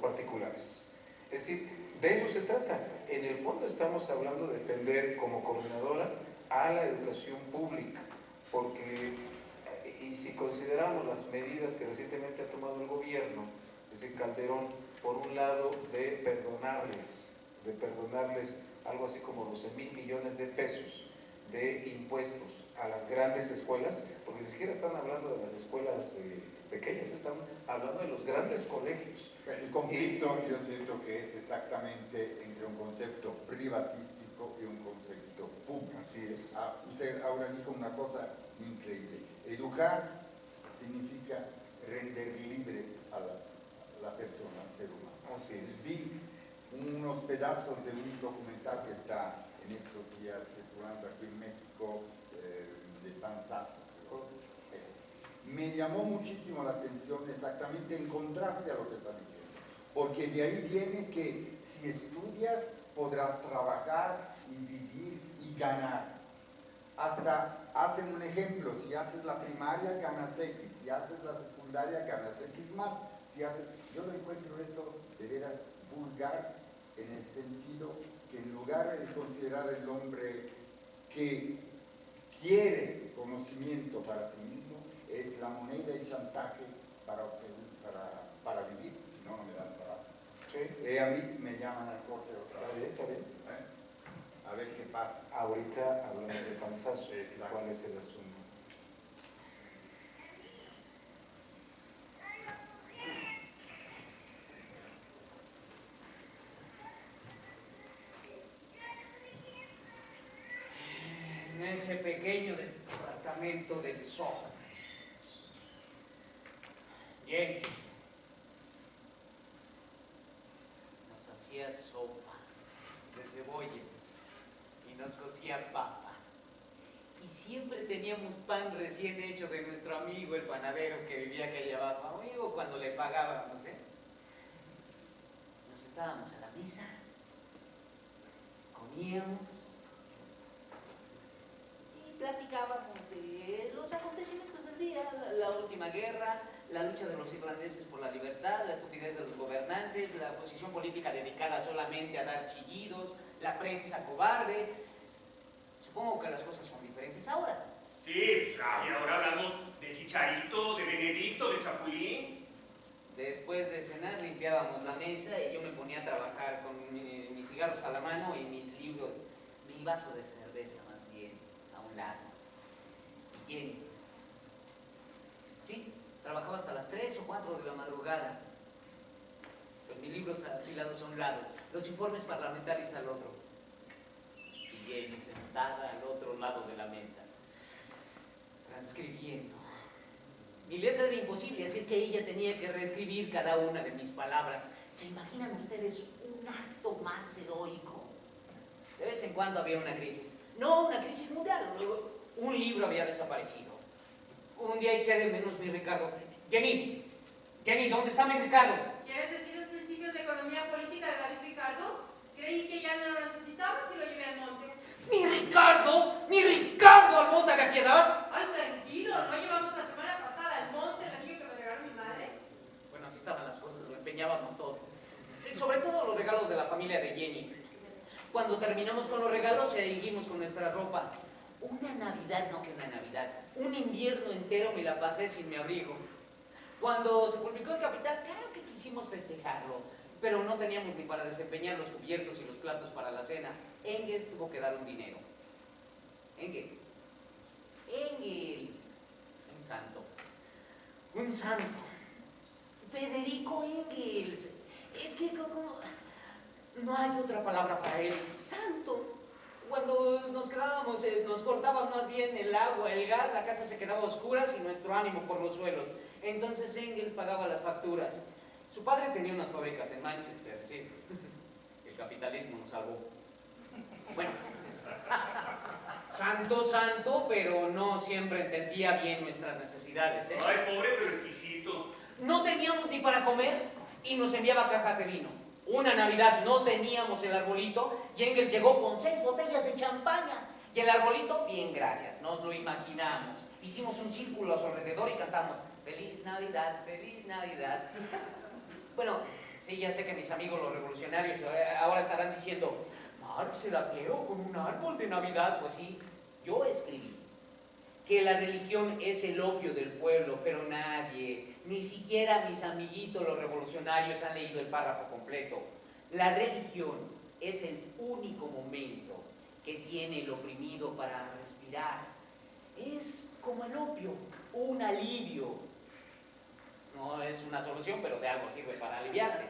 particulares. Es decir, de eso se trata. En el fondo estamos hablando de defender como coordinadora a la educación pública, porque, y si consideramos las medidas que recientemente ha tomado el gobierno, es decir, Calderón, por un lado, de perdonarles algo así como 12,000 millones de pesos de impuestos a las grandes escuelas, porque ni siquiera están hablando de las escuelas pequeñas, estamos hablando de los grandes colegios. El conflicto, yo siento que es exactamente entre un concepto privatístico y un concepto público. Así es. Usted ahora dijo una cosa increíble. Educar significa render libre a la persona, al ser humano. Así es. Vi unos pedazos de un documental que está en estos días circulando aquí en México, de Panzazo. Me llamó muchísimo la atención, exactamente en contraste a lo que está diciendo, porque de ahí viene que si estudias podrás trabajar y vivir y ganar. Hasta hacen un ejemplo: si haces la primaria ganas X, si haces la secundaria ganas X más, si haces... Yo lo encuentro esto de veras vulgar, en el sentido que en lugar de considerar el hombre que quiere conocimiento para sí mismo, es la moneda y chantaje para vivir, si no, no me dan trabajo. Sí. A mí me llaman al corte otra vez. Está bien. A ver qué pasa. Ahorita hablamos de Panzazo, Exacto. ¿cuál es el asunto? En ese pequeño departamento del Soho. Jenny nos hacía sopa de cebolla y nos cocía papas. Y siempre teníamos pan recién hecho de nuestro amigo el panadero que vivía aquí abajo, amigo, cuando le pagábamos, ¿eh? Nos sentábamos a la mesa, comíamos y platicábamos de los acontecimientos del día, la última guerra, la lucha de los irlandeses por la libertad, la estupidez de los gobernantes, la posición política dedicada solamente a dar chillidos, la prensa cobarde. Supongo que las cosas son diferentes ahora. Sí, y ahora hablamos de Chicharito, de Benedicto, de Chapulín. Después de cenar limpiábamos la mesa y yo me ponía a trabajar con mis cigarros a la mano y mis libros, mi vaso de cerveza más bien, a un lado. Y Jenny, sí, trabajaba hasta las 3 o 4 de la madrugada. Con mis libros afilados a un lado, los informes parlamentarios al otro. Y Jenny sentada al otro lado de la mesa, transcribiendo. Mi letra era imposible, así es que ella tenía que reescribir cada una de mis palabras. ¿Se imaginan ustedes un acto más heroico? De vez en cuando había una crisis. No una crisis mundial, luego un libro había desaparecido. Un día eché de menos mi Ricardo. Jenny, ¿dónde está mi Ricardo? ¿Quieres decir los principios de economía política de David Ricardo? Creí que ya no lo necesitabas y lo llevé al monte. ¡Mi Ricardo al monte que aquí edad! Ay, tranquilo, ¿no llevamos la semana pasada al monte el anillo que me regaló mi madre? Bueno, así estaban las cosas, lo empeñábamos todo. Sobre todo los regalos de la familia de Jenny. Cuando terminamos con los regalos, seguimos con nuestra ropa. Una Navidad, no que una Navidad, un invierno entero me la pasé sin mi abrigo. Cuando se publicó El Capital, claro que quisimos festejarlo, pero no teníamos ni para desempeñar los cubiertos y los platos para la cena. Engels tuvo que dar un dinero. Engels. Un santo. Federico Engels. Es que no hay otra palabra para él. Santo. Cuando nos quedábamos, nos cortaban más bien el agua, el gas, la casa se quedaba a oscuras y nuestro ánimo por los suelos. Entonces Engels pagaba las facturas. Su padre tenía unas fábricas en Manchester, sí. El capitalismo nos salvó. Bueno, santo, pero no siempre entendía bien nuestras necesidades, ¿eh? Ay, pobre pero exquisito. No teníamos ni para comer y nos enviaba cajas de vino. Una Navidad no teníamos el arbolito y Engels llegó con 6 botellas de champaña. Y el arbolito, bien, gracias, nos lo imaginamos. Hicimos un círculo a su alrededor y cantamos Feliz Navidad, Feliz Navidad. Bueno, sí, ya sé que mis amigos los revolucionarios ahora estarán diciendo Marx se la creó con un árbol de Navidad. Pues sí, yo escribí que la religión es el opio del pueblo, pero nadie, ni siquiera mis amiguitos los revolucionarios han leído el párrafo completo. La religión es el único momento que tiene el oprimido para respirar. Es como el opio, un alivio. No es una solución, pero de algo sirve para aliviarse.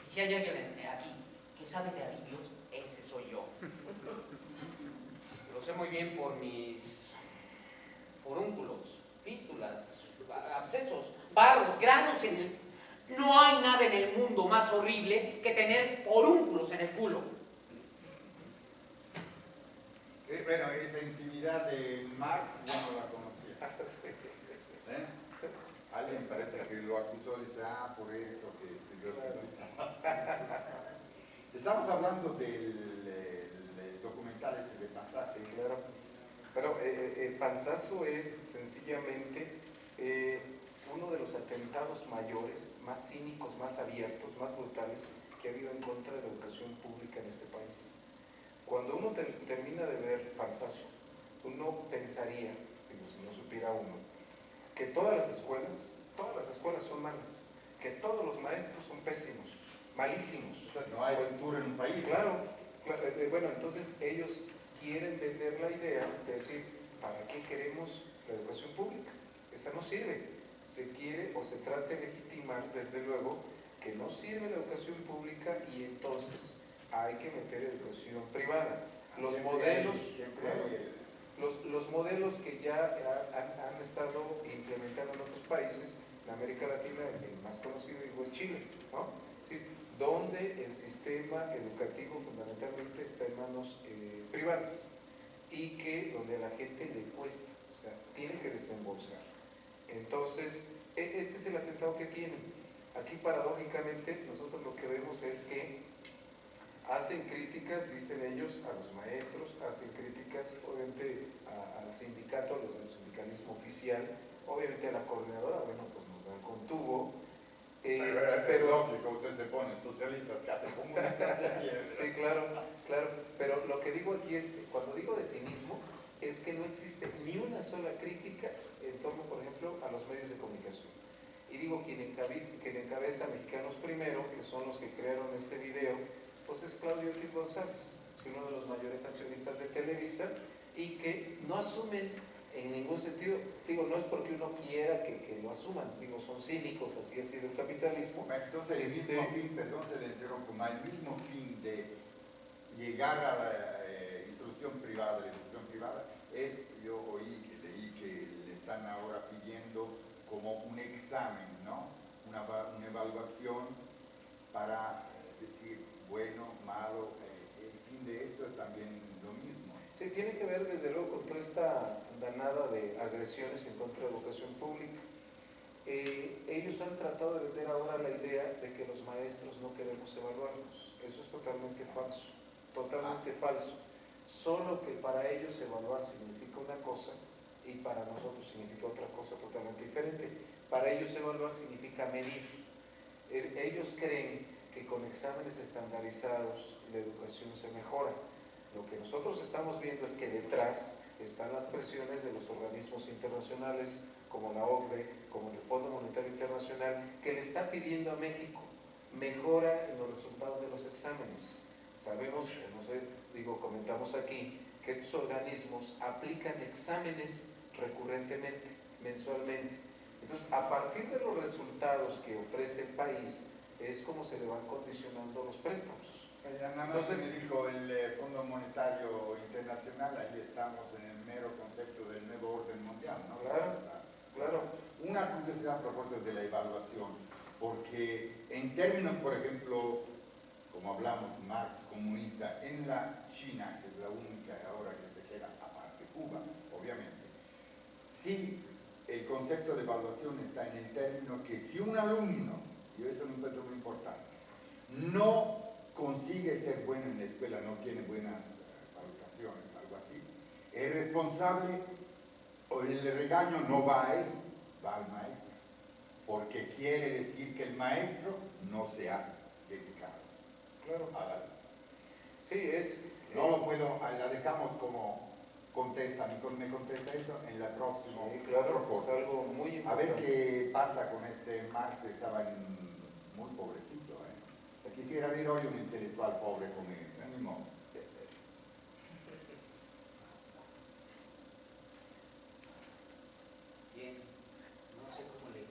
Si hay alguien aquí que sabe de alivios, ese soy yo. Lo sé muy bien por mis forúnculos, fístulas, abscesos, barros, granos en el... No hay nada en el mundo más horrible que tener forúnculos en el culo. Bueno, esa intimidad de Marx yo no la conocía. ¿Eh? Alguien parece que lo acusó y dice, por eso que escribió. Estamos hablando del documental este de Panzazo. Sí, claro. Pero Panzazo es sencillamente uno de los atentados mayores, más cínicos, más abiertos, más brutales que ha habido en contra de la educación pública en este país. Cuando uno termina de ver Panzazo, uno pensaría, digo, si no supiera uno, que todas las escuelas son malas, que todos los maestros son pésimos, malísimos. O sea, no hay cultura en un país. Claro, bueno, entonces ellos quieren vender la idea de decir, ¿para qué queremos la educación pública? Esa no sirve. Se quiere o se trata de legitimar, desde luego, que no sirve la educación pública y entonces hay que meter educación privada. Los modelos, los modelos que ya han estado implementando en otros países, en América Latina, el más conocido digo, es Chile, ¿no? Sí, donde el sistema educativo fundamentalmente está en manos privadas y que donde a la gente le cuesta, o sea, tiene que desembolsar. Entonces, ese es el atentado que tienen. Aquí paradójicamente nosotros lo que vemos es que hacen críticas, dicen ellos, a los maestros, hacen críticas obviamente al sindicato, al sindicalismo oficial, obviamente a la coordinadora, bueno, pues nos dan con tubo. Pero lógico, usted se pone socialistas que hacen comunistas. Sí, claro, pero lo que digo aquí es, cuando digo de cinismo, es que no existe ni una sola crítica en torno, por ejemplo, a los medios de comunicación. Y digo, quien encabeza Mexicanos Primero, que son los que crearon este video, pues es Claudio X González, es uno de los mayores accionistas de Televisa, y que no asumen en ningún sentido, digo, no es porque uno quiera que lo asuman, digo, son cínicos, así ha sido el capitalismo. Entonces el mismo fin, perdón, se le interrumpo, el mismo fin de llegar a la instrucción privada, la educación privada, es, yo leí que le están ahora pidiendo como un examen, ¿no? Una evaluación para decir bueno, malo, el fin de esto es también lo mismo. Sí, tiene que ver desde luego con toda esta danada de agresiones en contra de la educación pública. Ellos han tratado de vender ahora la idea de que los maestros no queremos evaluarlos. Eso es totalmente falso, totalmente falso. Solo que para ellos evaluar significa una cosa y para nosotros significa otra cosa totalmente diferente. Para ellos evaluar significa medir. Ellos creen que con exámenes estandarizados la educación se mejora. Lo que nosotros estamos viendo es que detrás están las presiones de los organismos internacionales como la OCDE, como el Fondo Monetario Internacional, que le está pidiendo a México mejora en los resultados de los exámenes. Sabemos, no sé, digo, comentamos aquí, que estos organismos aplican exámenes recurrentemente, mensualmente. Entonces, a partir de los resultados que ofrece el país, es como se le van condicionando los préstamos. Nada más entonces, me dijo el Fondo Monetario Internacional, ahí estamos en el mero concepto del nuevo orden mundial, ¿no? Claro. Una curiosidad a propósito de la evaluación, porque en términos, por ejemplo, como hablamos, Marx comunista, en la China, que es la única ahora que se queda, aparte de Cuba, obviamente, sí, el concepto de evaluación está en el término que si un alumno, y eso es un punto muy importante, no consigue ser bueno en la escuela, no tiene buenas calificaciones, algo así, el responsable o el regaño no va a él, va al maestro, porque quiere decir que el maestro no se ha dedicado. Claro. Sí, no lo puedo, la dejamos como contesta, me contesta eso en la próxima. Sí, claro, es algo muy importante. A ver qué pasa con este Marx, que estaba muy pobrecito. Quisiera ver hoy un intelectual pobre como él, ni modo. Bien, no sé cómo le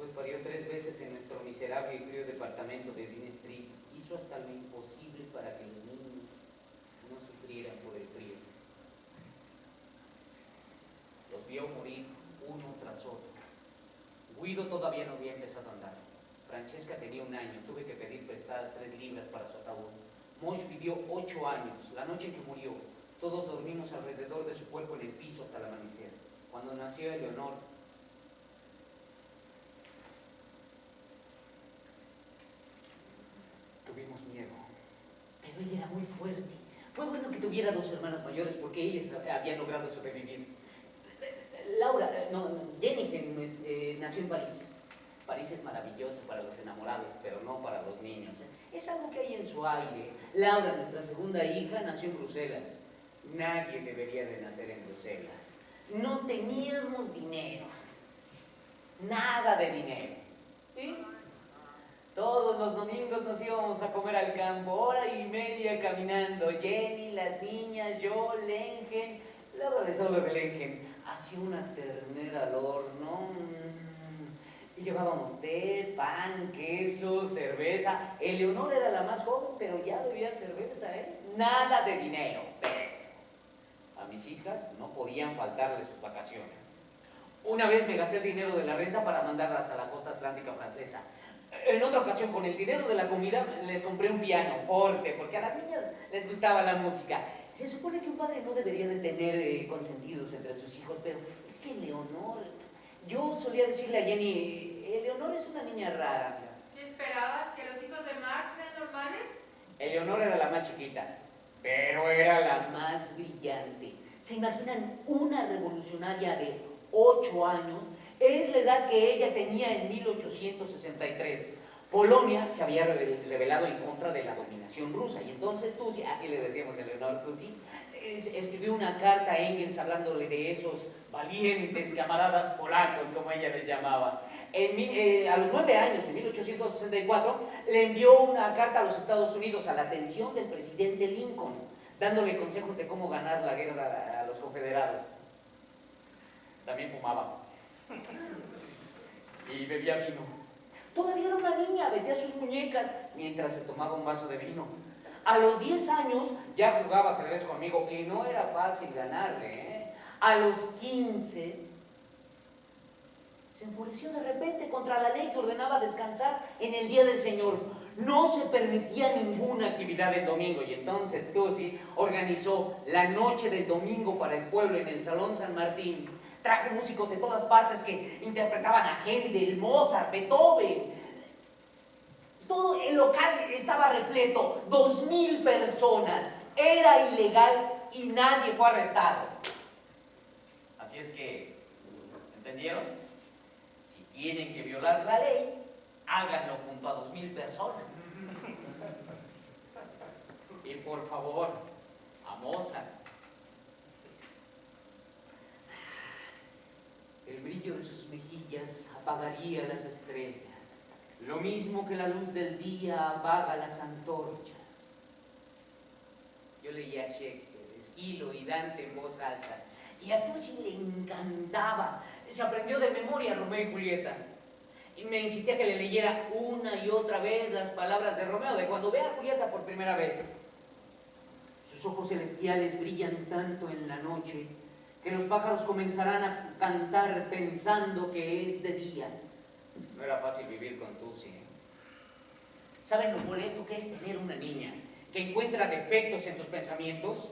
Después parió 3 veces en nuestro miserable y frío departamento de Dean Street. Hizo hasta lo imposible para que los niños no sufrieran por el frío. Los vio morir uno tras otro. Guido todavía no había empezado a andar. Francesca tenía 1 año. Tuve que pedir prestadas 3 libras para su ataúd. Mosh vivió 8 años. La noche en que murió, todos dormimos alrededor de su cuerpo en el piso hasta el amanecer. Cuando nació Eleonor, tuvimos miedo. Pero ella era muy fuerte. Fue bueno que tuviera 2 hermanas mayores porque ellas habían logrado sobrevivir. Laura, Jennifer nació en París. París es maravilloso para los enamorados, pero no para los niños. Es algo que hay en su aire. Laura, nuestra segunda hija, nació en Bruselas. Nadie debería de nacer en Bruselas. No teníamos dinero. Nada de dinero. ¿Sí? Todos los domingos nos íbamos a comer al campo, 1:30 caminando. Jenny, las niñas, yo, Lengen. Laura de solo de Lengen. Hacía una ternera al horno. Y llevábamos té, pan, queso, cerveza. Eleonor era la más joven, pero ya bebía cerveza, ¿eh? Nada de dinero. Pero a mis hijas no podían faltarle sus vacaciones. Una vez me gasté el dinero de la renta para mandarlas a la costa atlántica francesa. En otra ocasión, con el dinero de la comida, les compré un piano forte, porque a las niñas les gustaba la música. Se supone que un padre no debería de tener consentidos entre sus hijos, pero es que Eleonor... Yo solía decirle a Jenny, Eleonor es una niña rara. ¿Qué esperabas? ¿Que los hijos de Marx sean normales? Eleonor era la más chiquita, pero era la más brillante. ¿Se imaginan una revolucionaria de 8 años? Es la edad que ella tenía en 1863. Polonia se había rebelado en contra de la dominación rusa y entonces Tusi, así le decíamos a Eleonor Tusi, escribió una carta a Engels hablándole de esos valientes camaradas polacos, como ella les llamaba. A los 9 años, en 1864, le envió una carta a los Estados Unidos a la atención del presidente Lincoln, dándole consejos de cómo ganar la guerra a los confederados. También fumaba. Y bebía vino. Todavía era una niña, vestía sus muñecas mientras se tomaba un vaso de vino. A los 10 años ya jugaba ajedrez conmigo y no era fácil ganarle, ¿eh? A los 15 se enfureció de repente contra la ley que ordenaba descansar en el Día del Señor. No se permitía ninguna actividad el domingo y entonces Tusi organizó la noche del domingo para el pueblo en el Salón San Martín. Trajo músicos de todas partes que interpretaban a Händel, Mozart, Beethoven. Todo el local estaba repleto, 2000 personas. Era ilegal y nadie fue arrestado. Así es que, ¿entendieron? Si tienen que violar la ley, háganlo junto a 2000 personas. Y por favor, a Mozart. El brillo de sus mejillas apagaría las estrellas, lo mismo que la luz del día apaga las antorchas. Yo leía a Shakespeare, Esquilo y Dante en voz alta, y a Tusi le encantaba. Se aprendió de memoria Romeo y Julieta, y me insistía que le leyera una y otra vez las palabras de Romeo, de cuando vea a Julieta por primera vez. Sus ojos celestiales brillan tanto en la noche que los pájaros comenzarán a cantar pensando que es de día. No era fácil vivir con Tusi, ¿eh? ¿Saben lo molesto que es tener una niña que encuentra defectos en tus pensamientos?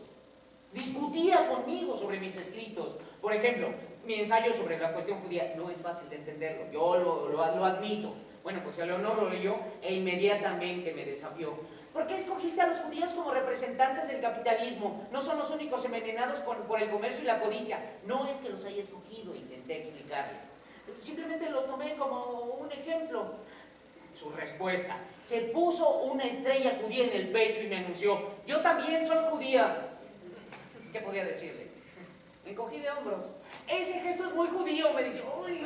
Discutía conmigo sobre mis escritos. Por ejemplo, mi ensayo sobre la cuestión judía no es fácil de entenderlo, yo lo admito. Bueno, pues Eleonor lo leyó e inmediatamente me desafió. ¿Por qué escogiste a los judíos como representantes del capitalismo? No son los únicos envenenados por el comercio y la codicia. No es que los haya escogido, intenté explicarle. Simplemente lo tomé como un ejemplo. Su respuesta: se puso una estrella judía en el pecho y me anunció: yo también soy judía. ¿Qué podía decirle? Me encogí de hombros. Ese gesto es muy judío, me dice. Uy,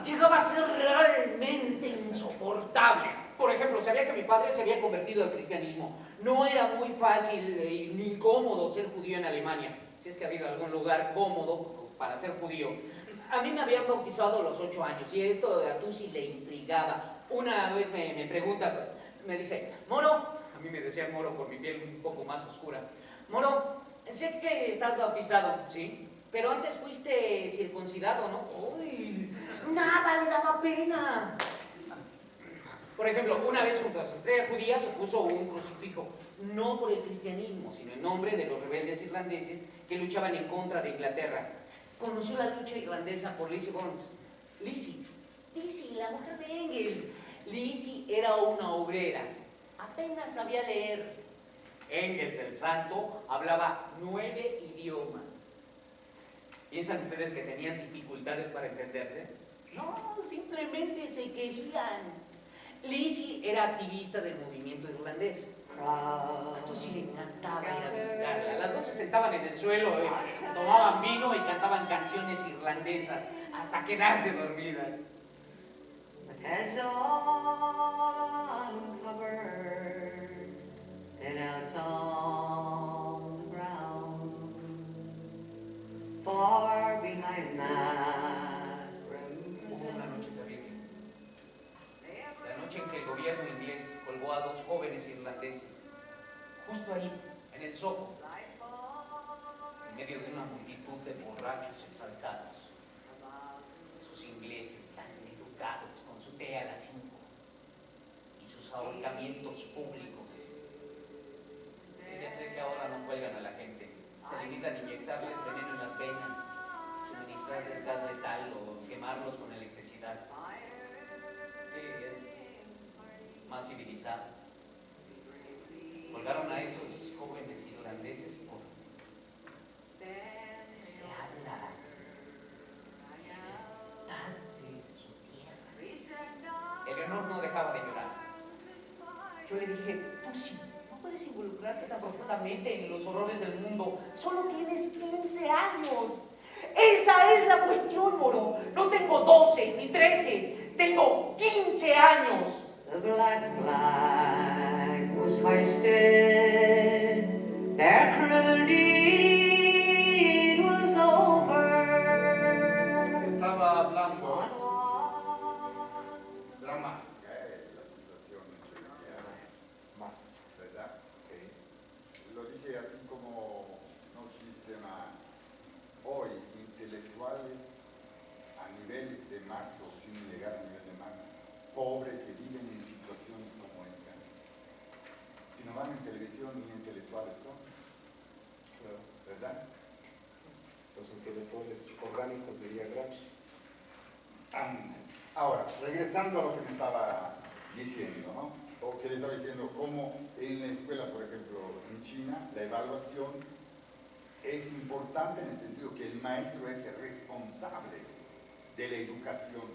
llegaba a ser realmente insoportable. Por ejemplo, sabía que mi padre se había convertido al cristianismo. No era muy fácil ni incómodo ser judío en Alemania, si es que ha habido algún lugar cómodo para ser judío. A mí me habían bautizado a los 8 años y esto a Tusi le intrigaba. Una vez me pregunta, me dice, Moro, a mí me decían Moro por mi piel un poco más oscura. Moro, sé que estás bautizado, ¿sí? Pero antes fuiste circuncidado, ¿no? ¡Uy! Nada le daba pena. Por ejemplo, una vez junto a su estrella judía se puso un crucifijo, no por el cristianismo, sino en nombre de los rebeldes irlandeses que luchaban en contra de Inglaterra. Conoció la lucha irlandesa por Lizzie Bond. Lizzie, la mujer de Engels. Lizzie era una obrera, apenas sabía leer. Engels, el santo, hablaba 9 idiomas. ¿Piensan ustedes que tenían dificultades para entenderse? No, simplemente se querían. Lizzie era activista del movimiento irlandés. A Tusi le encantaba ir a visitarla. Las dos se sentaban en el suelo, tomaban vino y cantaban canciones irlandesas hasta quedarse dormidas. As on covered and out on the ground, far behind that Hubo una noche terrible. La noche en que el gobierno inglés colgó a 2 jóvenes irlandeses, justo ahí, en el Soho, en medio de una multitud de borrachos exaltados. Esos ingleses tan educados, con su té a las 5 y sus ahorcamientos públicos. Ya sé que ahora no cuelgan a la gente, se limitan a inyectarles veneno en las venas, suministrarles gas letal o quemarlos con electricidad. Sí, es más civilizado. Colgaron a esos jóvenes irlandeses por desear la libertad de su tierra. Eleanor no dejaba de llorar. Yo le dije, Tusi, no puedes involucrarte tan profundamente en los horrores del mundo. Solo tienes 15 años. Esa es la cuestión, Moro. No tengo 12 ni 13. Tengo 15 años. the black flag was hoisted, their cruel deed was over. Estaba hablando dramática, la situación Más. ¿verdad? Lo dije así como no existe más hoy intelectuales a nivel de Marx o sin llegar a nivel de Marx, pobres que viven en situaciones como esta. Si no van en televisión ni intelectuales son, ¿verdad? Los intelectuales orgánicos, diría Gramsci. Ahora, regresando a lo que me estaba diciendo, ¿no? O que le estaba diciendo, cómo en la escuela, por ejemplo, en China, la evaluación es importante en el sentido que el maestro es el responsable de la educación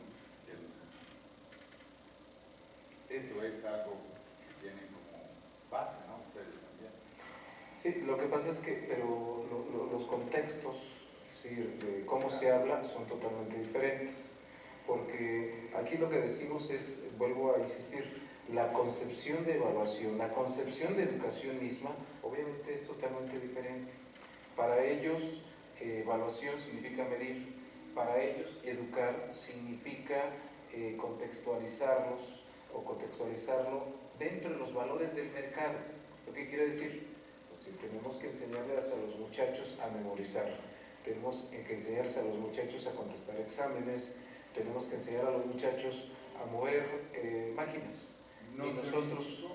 del niño. Eso es algo que tiene como base, ¿no? Ustedes también. Sí, lo que pasa es que, pero los contextos, es decir, de cómo se habla, son totalmente diferentes. Porque aquí lo que decimos es, vuelvo a insistir, la concepción de evaluación, la concepción de educación misma, obviamente es totalmente diferente. Para ellos, evaluación significa medir. Para ellos, educar significa contextualizarlos o contextualizarlo dentro de los valores del mercado. ¿Esto qué quiere decir? Pues que tenemos que enseñarles a los muchachos a memorizar, tenemos que enseñarles a los muchachos a contestar exámenes, tenemos que enseñar a los muchachos a mover máquinas. No y nosotros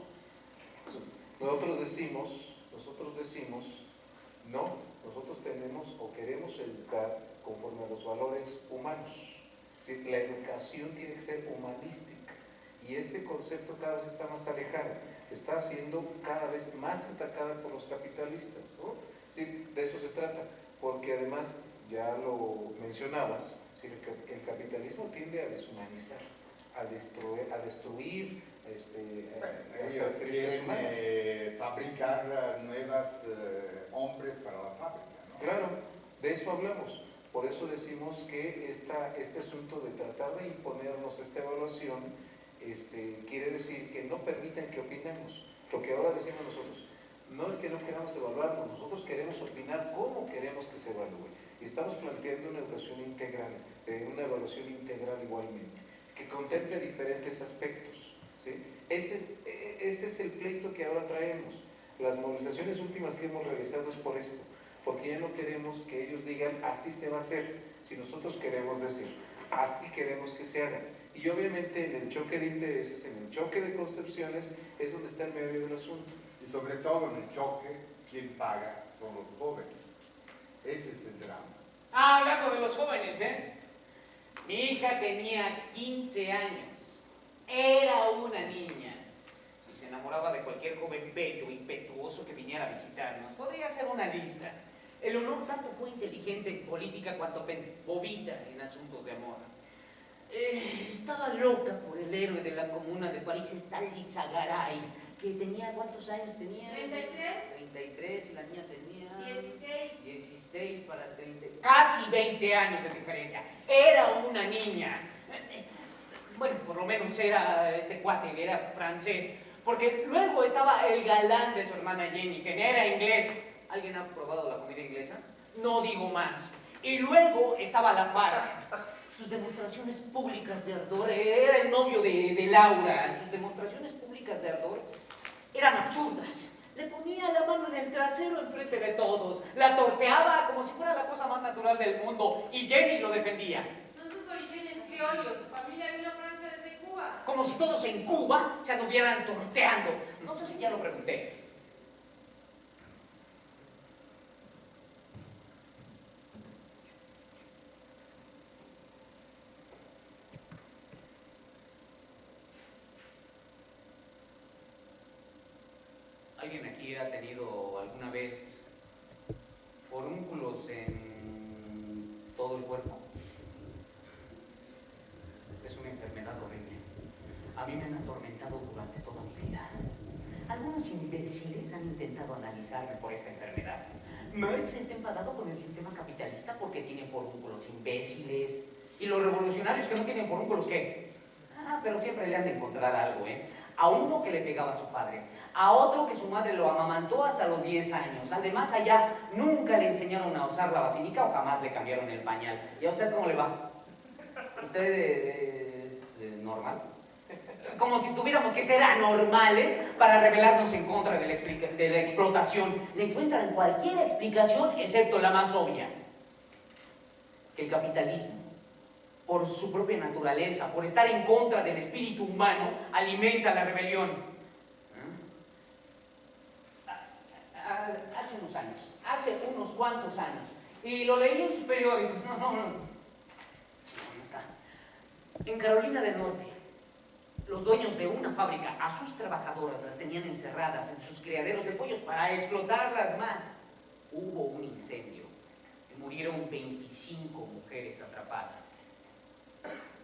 decimos, no, nosotros tenemos o queremos educar conforme a los valores humanos. ¿Sí? La educación tiene que ser humanística y este concepto cada vez está más alejado, está siendo cada vez más atacada por los capitalistas, ¿no? ¿Sí? De eso se trata, porque además, ya lo mencionabas, ¿sí? El capitalismo tiende a deshumanizar, a destruir las Ellos características humanas. quieren fabricar nuevas hombres para la fábrica, ¿no? Claro, de eso hablamos. Por eso decimos que este asunto de tratar de imponernos esta evaluación quiere decir que no permitan que opinemos. Lo que ahora decimos nosotros, no es que no queramos evaluarnos, nosotros queremos opinar cómo queremos que se evalúe. y estamos planteando una educación integral, una evaluación integral igualmente, que contemple diferentes aspectos, ¿sí? Ese es el pleito que ahora traemos. Las movilizaciones últimas que hemos realizado es por esto, porque ya no queremos que ellos digan así se va a hacer, si nosotros queremos decir así queremos que se haga. Y obviamente en el choque de intereses, en el choque de concepciones, es donde está el medio del asunto. Y sobre todo en el choque, quien paga son los jóvenes. Ese es el drama. Ah, hablando de los jóvenes, mi hija tenía 15 años, era una niña y se enamoraba de cualquier joven bello, impetuoso que viniera a visitarnos. Podría hacer una lista. El honor tanto fue inteligente en política cuanto bobita en asuntos de amor. Estaba loca por el héroe de la Comuna de París, el tal Lizagaray, que tenía, ¿cuántos años tenía? 33. 33 y la niña tenía... 16. 16 para 30, casi 20 años de diferencia. Era una niña. Bueno, por lo menos era este cuate, era francés. Porque luego estaba el galán de su hermana Jenny, que era inglés. ¿Alguien ha probado la comida inglesa? No digo más. Y luego estaba la para. Sus demostraciones públicas de ardor, era el novio de Laura. Sus demostraciones públicas de ardor eran absurdas. Le ponía la mano en el trasero enfrente de todos, la torteaba como si fuera la cosa más natural del mundo, y Jenny lo defendía. Son sus orígenes criollos, su familia vino a Francia desde Cuba. Como si todos en Cuba se anduvieran torteando. No sé si ya lo pregunté. ¿Alguien aquí ha tenido alguna vez forúnculos en todo el cuerpo? Es una enfermedad horrible. A mí me han atormentado durante toda mi vida. Algunos imbéciles han intentado analizarme por esta enfermedad. Marx está enfadado con el sistema capitalista porque tiene forúnculos imbéciles. ¿Y los revolucionarios que no tienen forúnculos qué? Ah, pero siempre le han de encontrar algo, ¿eh? A uno que le pegaba a su padre, a otro que su madre lo amamantó hasta los 10 años, al de más allá nunca le enseñaron a usar la vacinica o jamás le cambiaron el pañal. ¿Y a usted cómo le va? ¿Usted es normal? Como si tuviéramos que ser anormales para rebelarnos en contra de la explotación. Le encuentran cualquier explicación excepto la más obvia. Que el capitalismo, por su propia naturaleza, por estar en contra del espíritu humano, alimenta la rebelión. Hace unos cuantos años, y lo leí en sus periódicos, no está. En Carolina del Norte, los dueños de una fábrica a sus trabajadoras las tenían encerradas en sus criaderos de pollos para explotarlas más. Hubo un incendio y murieron 25 mujeres atrapadas.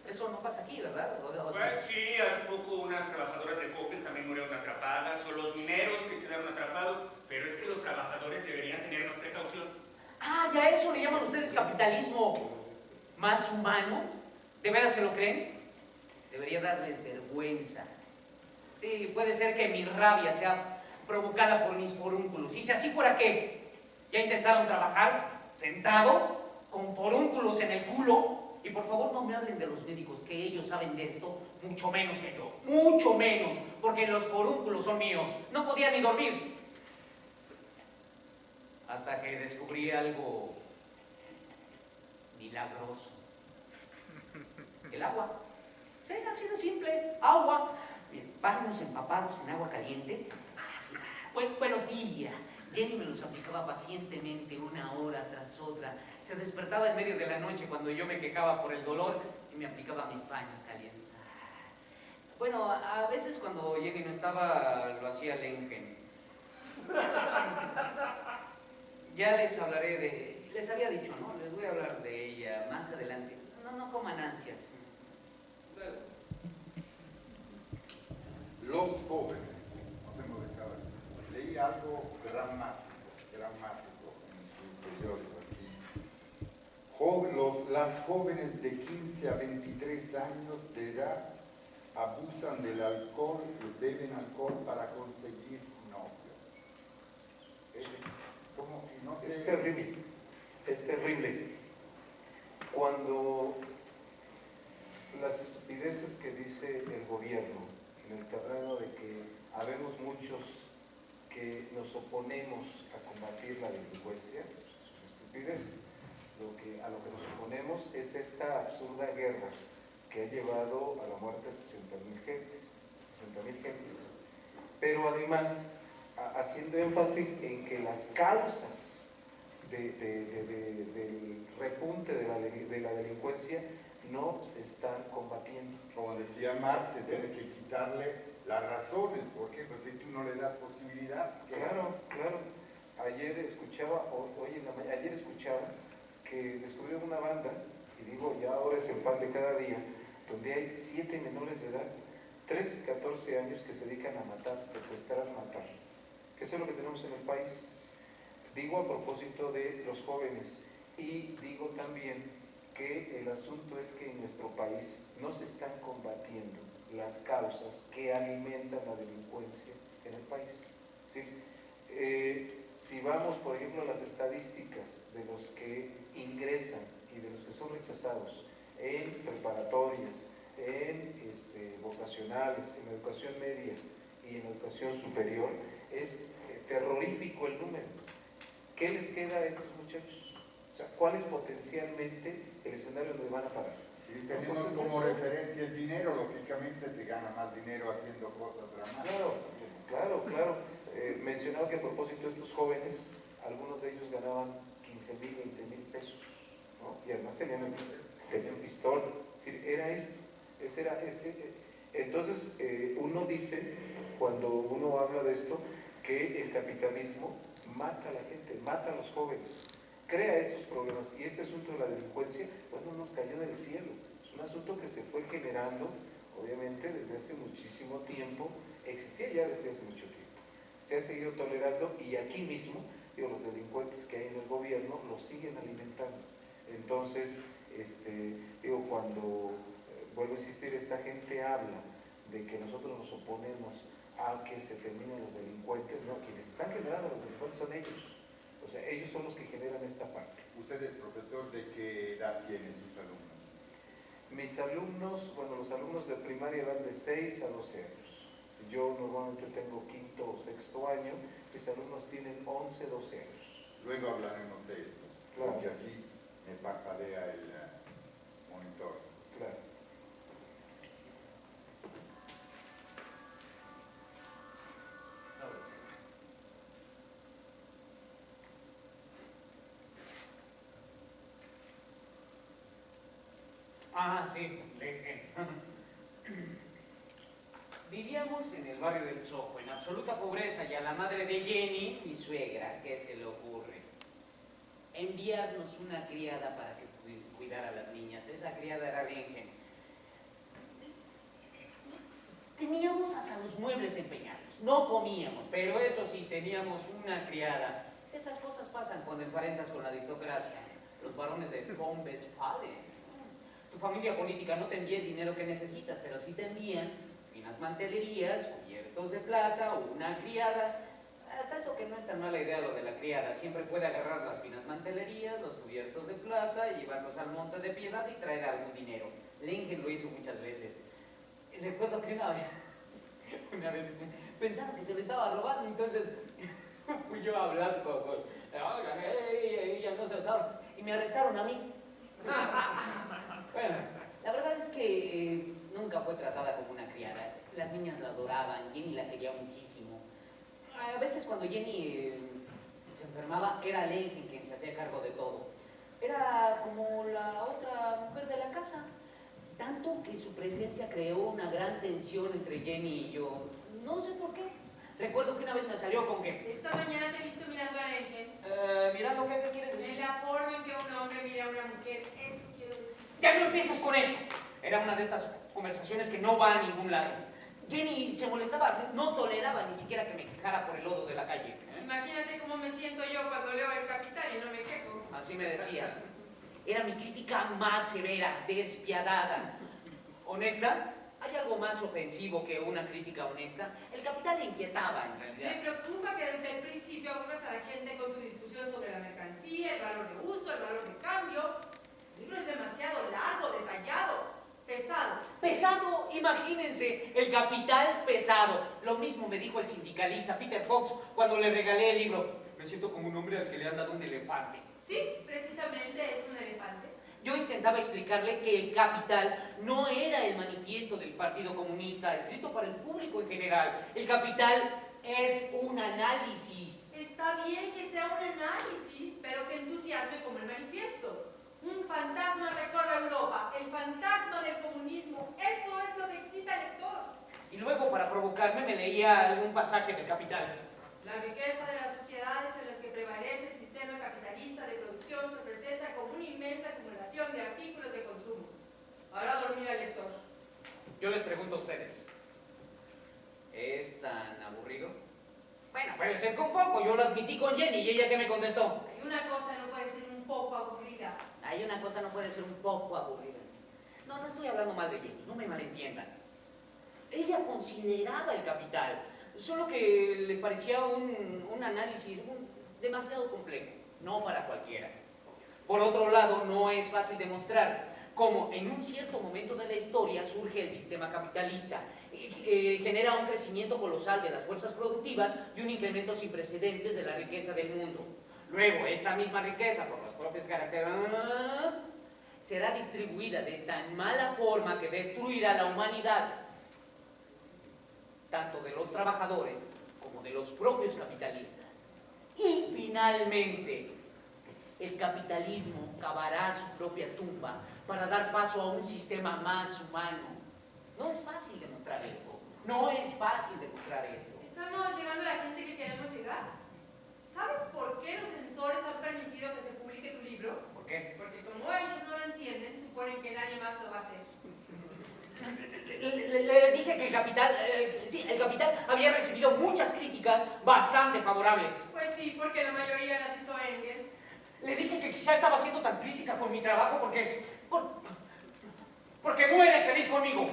Eso no pasa aquí, ¿verdad? Bueno, sí, hace poco unas trabajadoras de Coppel también murieron atrapadas, o los mineros que quedaron atrapados, pero es que los trabajadores deberían tener más precaución. Ah, ¿ya eso le llaman ustedes capitalismo más humano? ¿De veras se lo creen? Debería darles vergüenza. Sí, puede ser que mi rabia sea provocada por mis forúnculos. Y si así fuera, ¿qué? ¿Ya intentaron trabajar sentados, con forúnculos en el culo? Y por favor no me hablen de los médicos, que ellos saben de esto mucho menos que yo. Mucho menos, porque los forúnculos son míos. No podía ni dormir. Hasta que descubrí algo milagroso. El agua. Sí, así de simple. Agua. Bien, baños empapados en agua caliente. Bueno, tibia. Jenny me los aplicaba pacientemente una hora tras otra. Se despertaba en medio de la noche cuando yo me quejaba por el dolor y me aplicaba mis baños calientes. Bueno, a veces cuando Jenny no estaba, lo hacía Lengen. Ya les hablaré les había dicho, ¿no? Les voy a hablar de ella más adelante. No coman ansias. Luego. Los jóvenes, nos hemos dejado. Leí algo dramático en su periódico aquí. Las jóvenes de 15 a 23 años de edad abusan del alcohol, beben alcohol para conseguir novio. ¿Cómo? No sé. Es terrible. Es terrible. Cuando las estupideces que dice el gobierno en el terreno de que habemos muchos que nos oponemos a combatir la delincuencia, es una estupidez. A lo que nos oponemos es esta absurda guerra que ha llevado a la muerte de 60.000 gentes. Pero además, haciendo énfasis en que las causas del repunte de la delincuencia no se están combatiendo. Como decía Marx, se tiene que quitarle las razones. ¿Por qué? Pues si tú no le das posibilidad. Claro. Ayer escuchaba que descubrieron una banda, y digo, ya ahora es el pan de cada día, donde hay 7 menores de edad, 13 y 14 años, que se dedican a matar, secuestrar, matar. Que eso es lo que tenemos en el país. Digo a propósito de los jóvenes, y digo también que el asunto es que en nuestro país no se están combatiendo las causas que alimentan la delincuencia en el país. ¿Sí? Si vamos, por ejemplo, a las estadísticas de los que ingresan y de los que son rechazados en preparatorias, en vocacionales, en educación media y en educación superior, es terrorífico el número. ¿Qué les queda a estos muchachos? O sea, ¿cuál es potencialmente el escenario donde van a parar? Si tenemos como referencia el dinero, lógicamente se gana más dinero haciendo cosas dramáticas. Claro. Mencionaba que a propósito de estos jóvenes, algunos de ellos ganaban 15,000, 20,000 pesos, ¿no? Y además tenían pistola. Es decir, era esto. Entonces, uno dice, cuando uno habla de esto, que el capitalismo mata a la gente, mata a los jóvenes, crea estos problemas. Y este asunto de la delincuencia, bueno, nos cayó del cielo. Es un asunto que se fue generando, obviamente, desde hace muchísimo tiempo, existía ya desde hace mucho tiempo. Se ha seguido tolerando, y aquí mismo, los delincuentes que hay en el gobierno los siguen alimentando. Entonces, cuando, vuelvo a insistir, esta gente habla de que nosotros nos oponemos a que se terminen los delincuentes, no, quienes están generando los delincuentes son ellos. O sea, ellos son los que generan esta parte. ¿Usted es profesor de qué edad tiene sus alumnos? Mis alumnos, bueno, los alumnos de primaria van de 6 a 12 años. Yo normalmente tengo 5º o 6º año, mis alumnos tienen 11, 12 años. Luego hablaremos de esto, claro. Porque aquí me parpadea el monitor. Claro. Sí, vivíamos en el barrio del Soho, en absoluta pobreza, y a la madre de Jenny, mi suegra, ¿qué se le ocurre? Enviarnos una criada para que cuidara a las niñas. Esa criada era Lengen. Teníamos hasta los muebles empeñados. No comíamos, pero eso sí, teníamos una criada. Esas cosas pasan cuando emparentas con la aristocracia. Los varones de von Westphalen. Tu familia política no te envía el dinero que necesitas, pero sí te envían finas mantelerías, cubiertos de plata o una criada. Hasta eso que no es tan mala idea lo de la criada. Siempre puede agarrar las finas mantelerías, los cubiertos de plata, llevarlos al Monte de Piedad y traer algún dinero. Lengen lo hizo muchas veces. Recuerdo que una vez pensaba que se me estaba robando, entonces fui yo a hablar con ella no se estaba, y me arrestaron a mí. Bueno, la verdad es que nunca fue tratada como una criada. Las niñas la adoraban, Jenny la quería muchísimo. A veces cuando Jenny se enfermaba, era Lengen quien se hacía cargo de todo. Era como la otra mujer de la casa. Tanto que su presencia creó una gran tensión entre Jenny y yo. No sé por qué. Recuerdo que una vez me salió con que... Esta mañana te he visto mirando a Lengen. ¿Mirando qué quieres decir? En la forma en que un hombre mira a una mujer, eso quiero decir. ¡Ya no empieces con eso! Era una de estas conversaciones que no va a ningún lado. Jenny se molestaba, no toleraba ni siquiera que me quejara por el lodo de la calle. Imagínate cómo me siento yo cuando leo El Capital y no me quejo. Así me decía. Era mi crítica más severa, despiadada. ¿Honesta? ¿Hay algo más ofensivo que una crítica honesta? El capital le inquietaba, en realidad. Me preocupa que desde el principio aburras a la gente con tu discusión sobre la mercancía, el valor de uso, el valor de cambio. El libro es demasiado largo, detallado, pesado. Pesado, imagínense, el capital pesado. Lo mismo me dijo el sindicalista Peter Fox cuando le regalé el libro. Me siento como un hombre al que le han dado un elefante. Sí, precisamente es un elefante. Yo intentaba explicarle que el Capital no era el manifiesto del Partido Comunista escrito para el público en general. El Capital es un análisis. Está bien que sea un análisis, pero que entusiasme como el manifiesto. Un fantasma recorre Europa, el fantasma del comunismo. Eso es lo que excita al lector. Y luego, para provocarme, me leía algún pasaje del Capital. La riqueza de las sociedades en las que prevalece el sistema capitalista de producción se presenta como una inmensa acumulación de artículos de consumo. Hará dormir al lector. Yo les pregunto a ustedes, ¿es tan aburrido? Bueno, puede ser que un poco. Yo lo admití con Jenny y ella que me contestó. Hay una cosa no puede ser un poco aburrida. Hay una cosa no puede ser un poco aburrida. No estoy hablando mal de Jenny, no me malentiendan. Ella consideraba el Capital, solo que le parecía un análisis demasiado complejo, no para cualquiera. Por otro lado, no es fácil demostrar cómo en un cierto momento de la historia surge el sistema capitalista, genera un crecimiento colosal de las fuerzas productivas y un incremento sin precedentes de la riqueza del mundo. Luego, esta misma riqueza, por las propias características, será distribuida de tan mala forma que destruirá la humanidad, tanto de los trabajadores como de los propios capitalistas. Y finalmente, el capitalismo cavará su propia tumba para dar paso a un sistema más humano. No es fácil demostrar esto. No es fácil demostrar esto. Estamos llegando a la gente que queremos llegar. ¿Sabes por qué los censores han permitido que se publique tu libro? ¿Por qué? Porque como ellos no lo entienden, suponen que nadie más lo va a hacer. Le dije que el Capital, el Capital había recibido muchas críticas bastante favorables. Pues sí, porque la mayoría las hizo Engels. Le dije que quizá estaba siendo tan crítica con mi trabajo porque no eres feliz conmigo.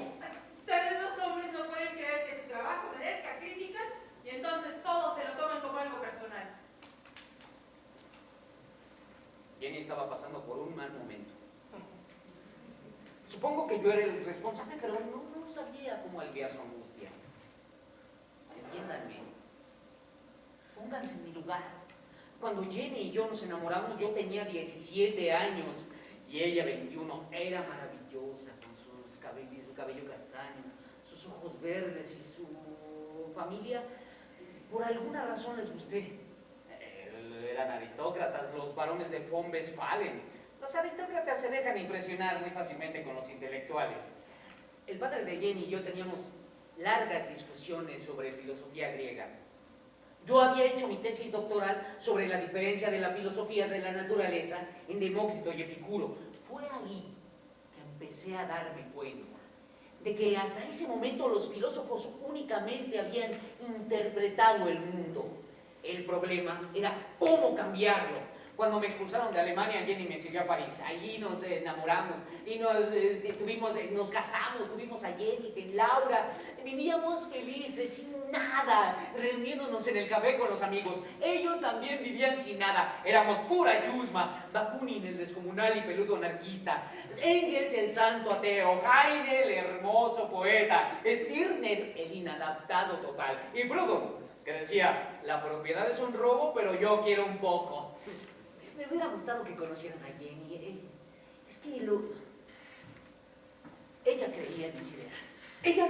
Ustedes los hombres no pueden creer que su trabajo merezca críticas y entonces todos se lo toman como algo personal. Jenny estaba pasando por un mal momento. Supongo que yo era el responsable, pero no sabía cómo aliviar su angustia. Entiéndanme. Pónganse en mi lugar. Cuando Jenny y yo nos enamoramos, yo tenía 17 años y ella 21. Era maravillosa con su cabello castaño, sus ojos verdes y su familia. Por alguna razón les gusté. Eran aristócratas, los varones de von Westphalen. Los aristócratas se dejan impresionar muy fácilmente con los intelectuales. El padre de Jenny y yo teníamos largas discusiones sobre filosofía griega. Yo había hecho mi tesis doctoral sobre la diferencia de la filosofía de la naturaleza en Demócrito y Epicuro. Fue ahí que empecé a darme cuenta de que hasta ese momento los filósofos únicamente habían interpretado el mundo. El problema era cómo cambiarlo. Cuando me expulsaron de Alemania, Jenny me siguió a París. Allí nos enamoramos y nos casamos, tuvimos a Jenny, a Laura. Vivíamos felices, sin nada, reuniéndonos en el café con los amigos. Ellos también vivían sin nada. Éramos pura chusma. Bakunin, el descomunal y peludo anarquista. Engels, el santo ateo. Heine, el hermoso poeta. Stirner, el inadaptado total. Y Proudhon, que decía, la propiedad es un robo, pero yo quiero un poco. Me hubiera gustado que conocieran a Jenny. Es que ella creía en mis ideas. Ella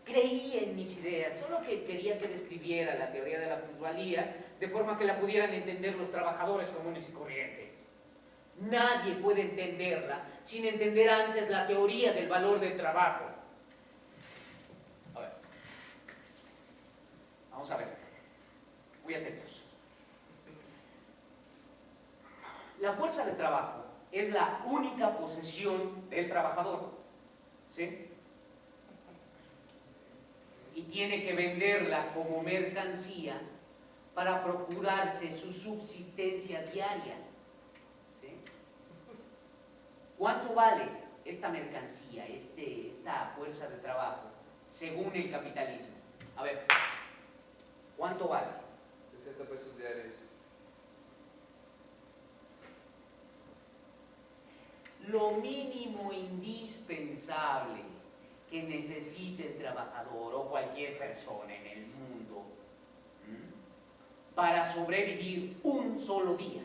creía en mis ideas, solo que quería que describiera la teoría de la plusvalía de forma que la pudieran entender los trabajadores comunes y corrientes. Nadie puede entenderla sin entender antes la teoría del valor del trabajo. A ver. Vamos a ver. Muy atentos. La fuerza de trabajo es la única posesión del trabajador, ¿sí? Y tiene que venderla como mercancía para procurarse su subsistencia diaria, ¿sí? ¿Cuánto vale esta mercancía, esta fuerza de trabajo, según el capitalismo. A ver, ¿cuánto vale? 60 pesos diarios. Lo mínimo indispensable que necesite el trabajador o cualquier persona en el mundo para sobrevivir un solo día.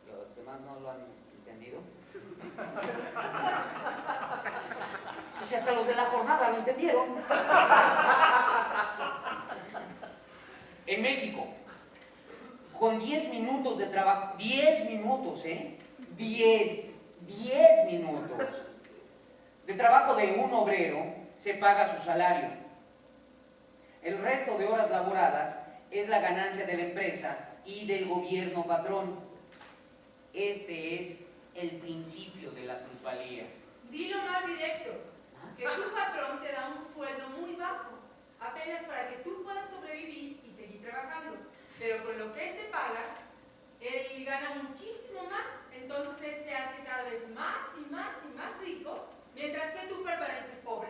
¿Los demás no lo han entendido? Pues hasta los de la jornada lo entendieron. En México, con 10 minutos de trabajo, 10 minutos, 10 minutos de trabajo de un obrero se paga su salario. El resto de horas laboradas es la ganancia de la empresa y del gobierno patrón. Este es el principio de la plusvalía. Dilo más directo, que tu patrón te da un sueldo muy bajo, apenas para que tú puedas sobrevivir y seguir trabajando. Pero con lo que él te paga, él gana muchísimo más, entonces él se hace cada vez más y más y más rico, mientras que tú permaneces pobre.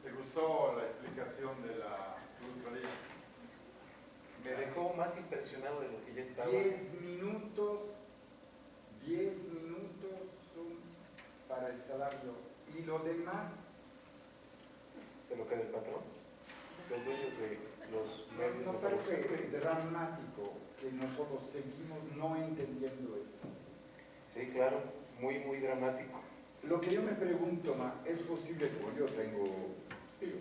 ¿Te gustó la explicación de la plusvalía? Me dejó más impresionado de lo que ya estaba. 10 minutos son para el salario. ¿Y lo demás? Se lo queda el patrón. Los dueños de los medios No de parece comunicación. dramático que nosotros seguimos no entendiendo esto. Sí, claro, muy, muy dramático. Lo que yo me pregunto, es posible, como yo tengo hijos,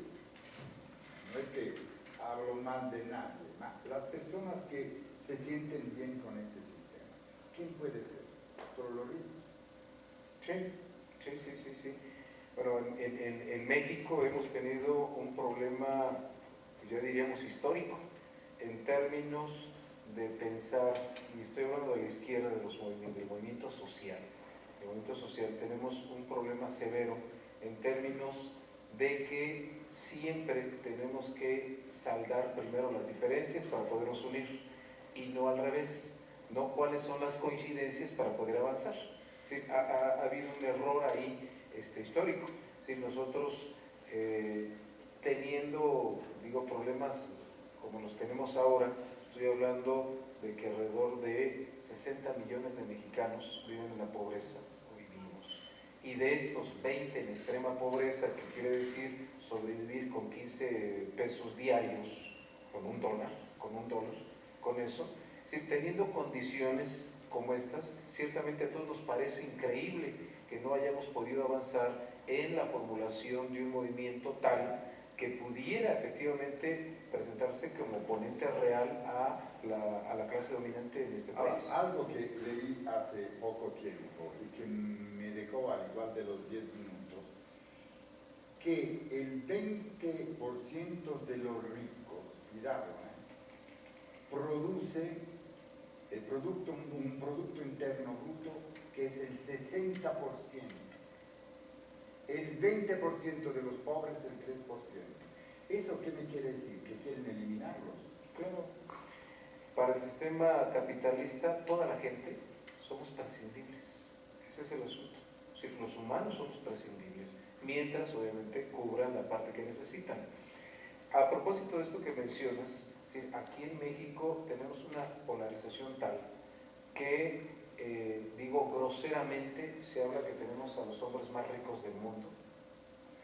no es que hablo mal de nadie, las personas que se sienten bien con este sistema, ¿quién puede ser? ¿Solo los ricos? Sí. Bueno, en México hemos tenido un problema, pues ya diríamos histórico, en términos de pensar, y estoy hablando de la izquierda, del movimiento social. El movimiento social tenemos un problema severo en términos de que siempre tenemos que saldar primero las diferencias para podernos unir y no al revés, no cuáles son las coincidencias para poder avanzar. ¿Sí? Ha habido un error ahí histórico. ¿Sí? Nosotros teniendo, problemas como los tenemos ahora, estoy hablando de que alrededor de 60 millones de mexicanos viven en la pobreza o vivimos. Y de estos 20 en extrema pobreza, que quiere decir sobrevivir con 15 pesos diarios, con un dólar, con eso, es decir, teniendo condiciones como estas, ciertamente a todos nos parece increíble que no hayamos podido avanzar en la formulación de un movimiento tal que pudiera efectivamente presentarse como oponente real a la clase dominante en este país. Algo que leí hace poco tiempo y que me dejó al igual de los 10 minutos, que el 20% de los ricos, cuidado, produce un producto interno bruto que es el 60%. El 20% de los pobres el 3%. ¿Eso qué me quiere decir? ¿Que quieren eliminarlos? Claro. Para el sistema capitalista, toda la gente somos prescindibles. Ese es el asunto. Es decir, los humanos somos prescindibles, mientras obviamente cubran la parte que necesitan. A propósito de esto que mencionas, ¿sí? Aquí en México tenemos una polarización tal que, groseramente se habla que tenemos a los hombres más ricos del mundo,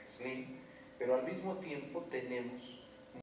Slim, pero al mismo tiempo tenemos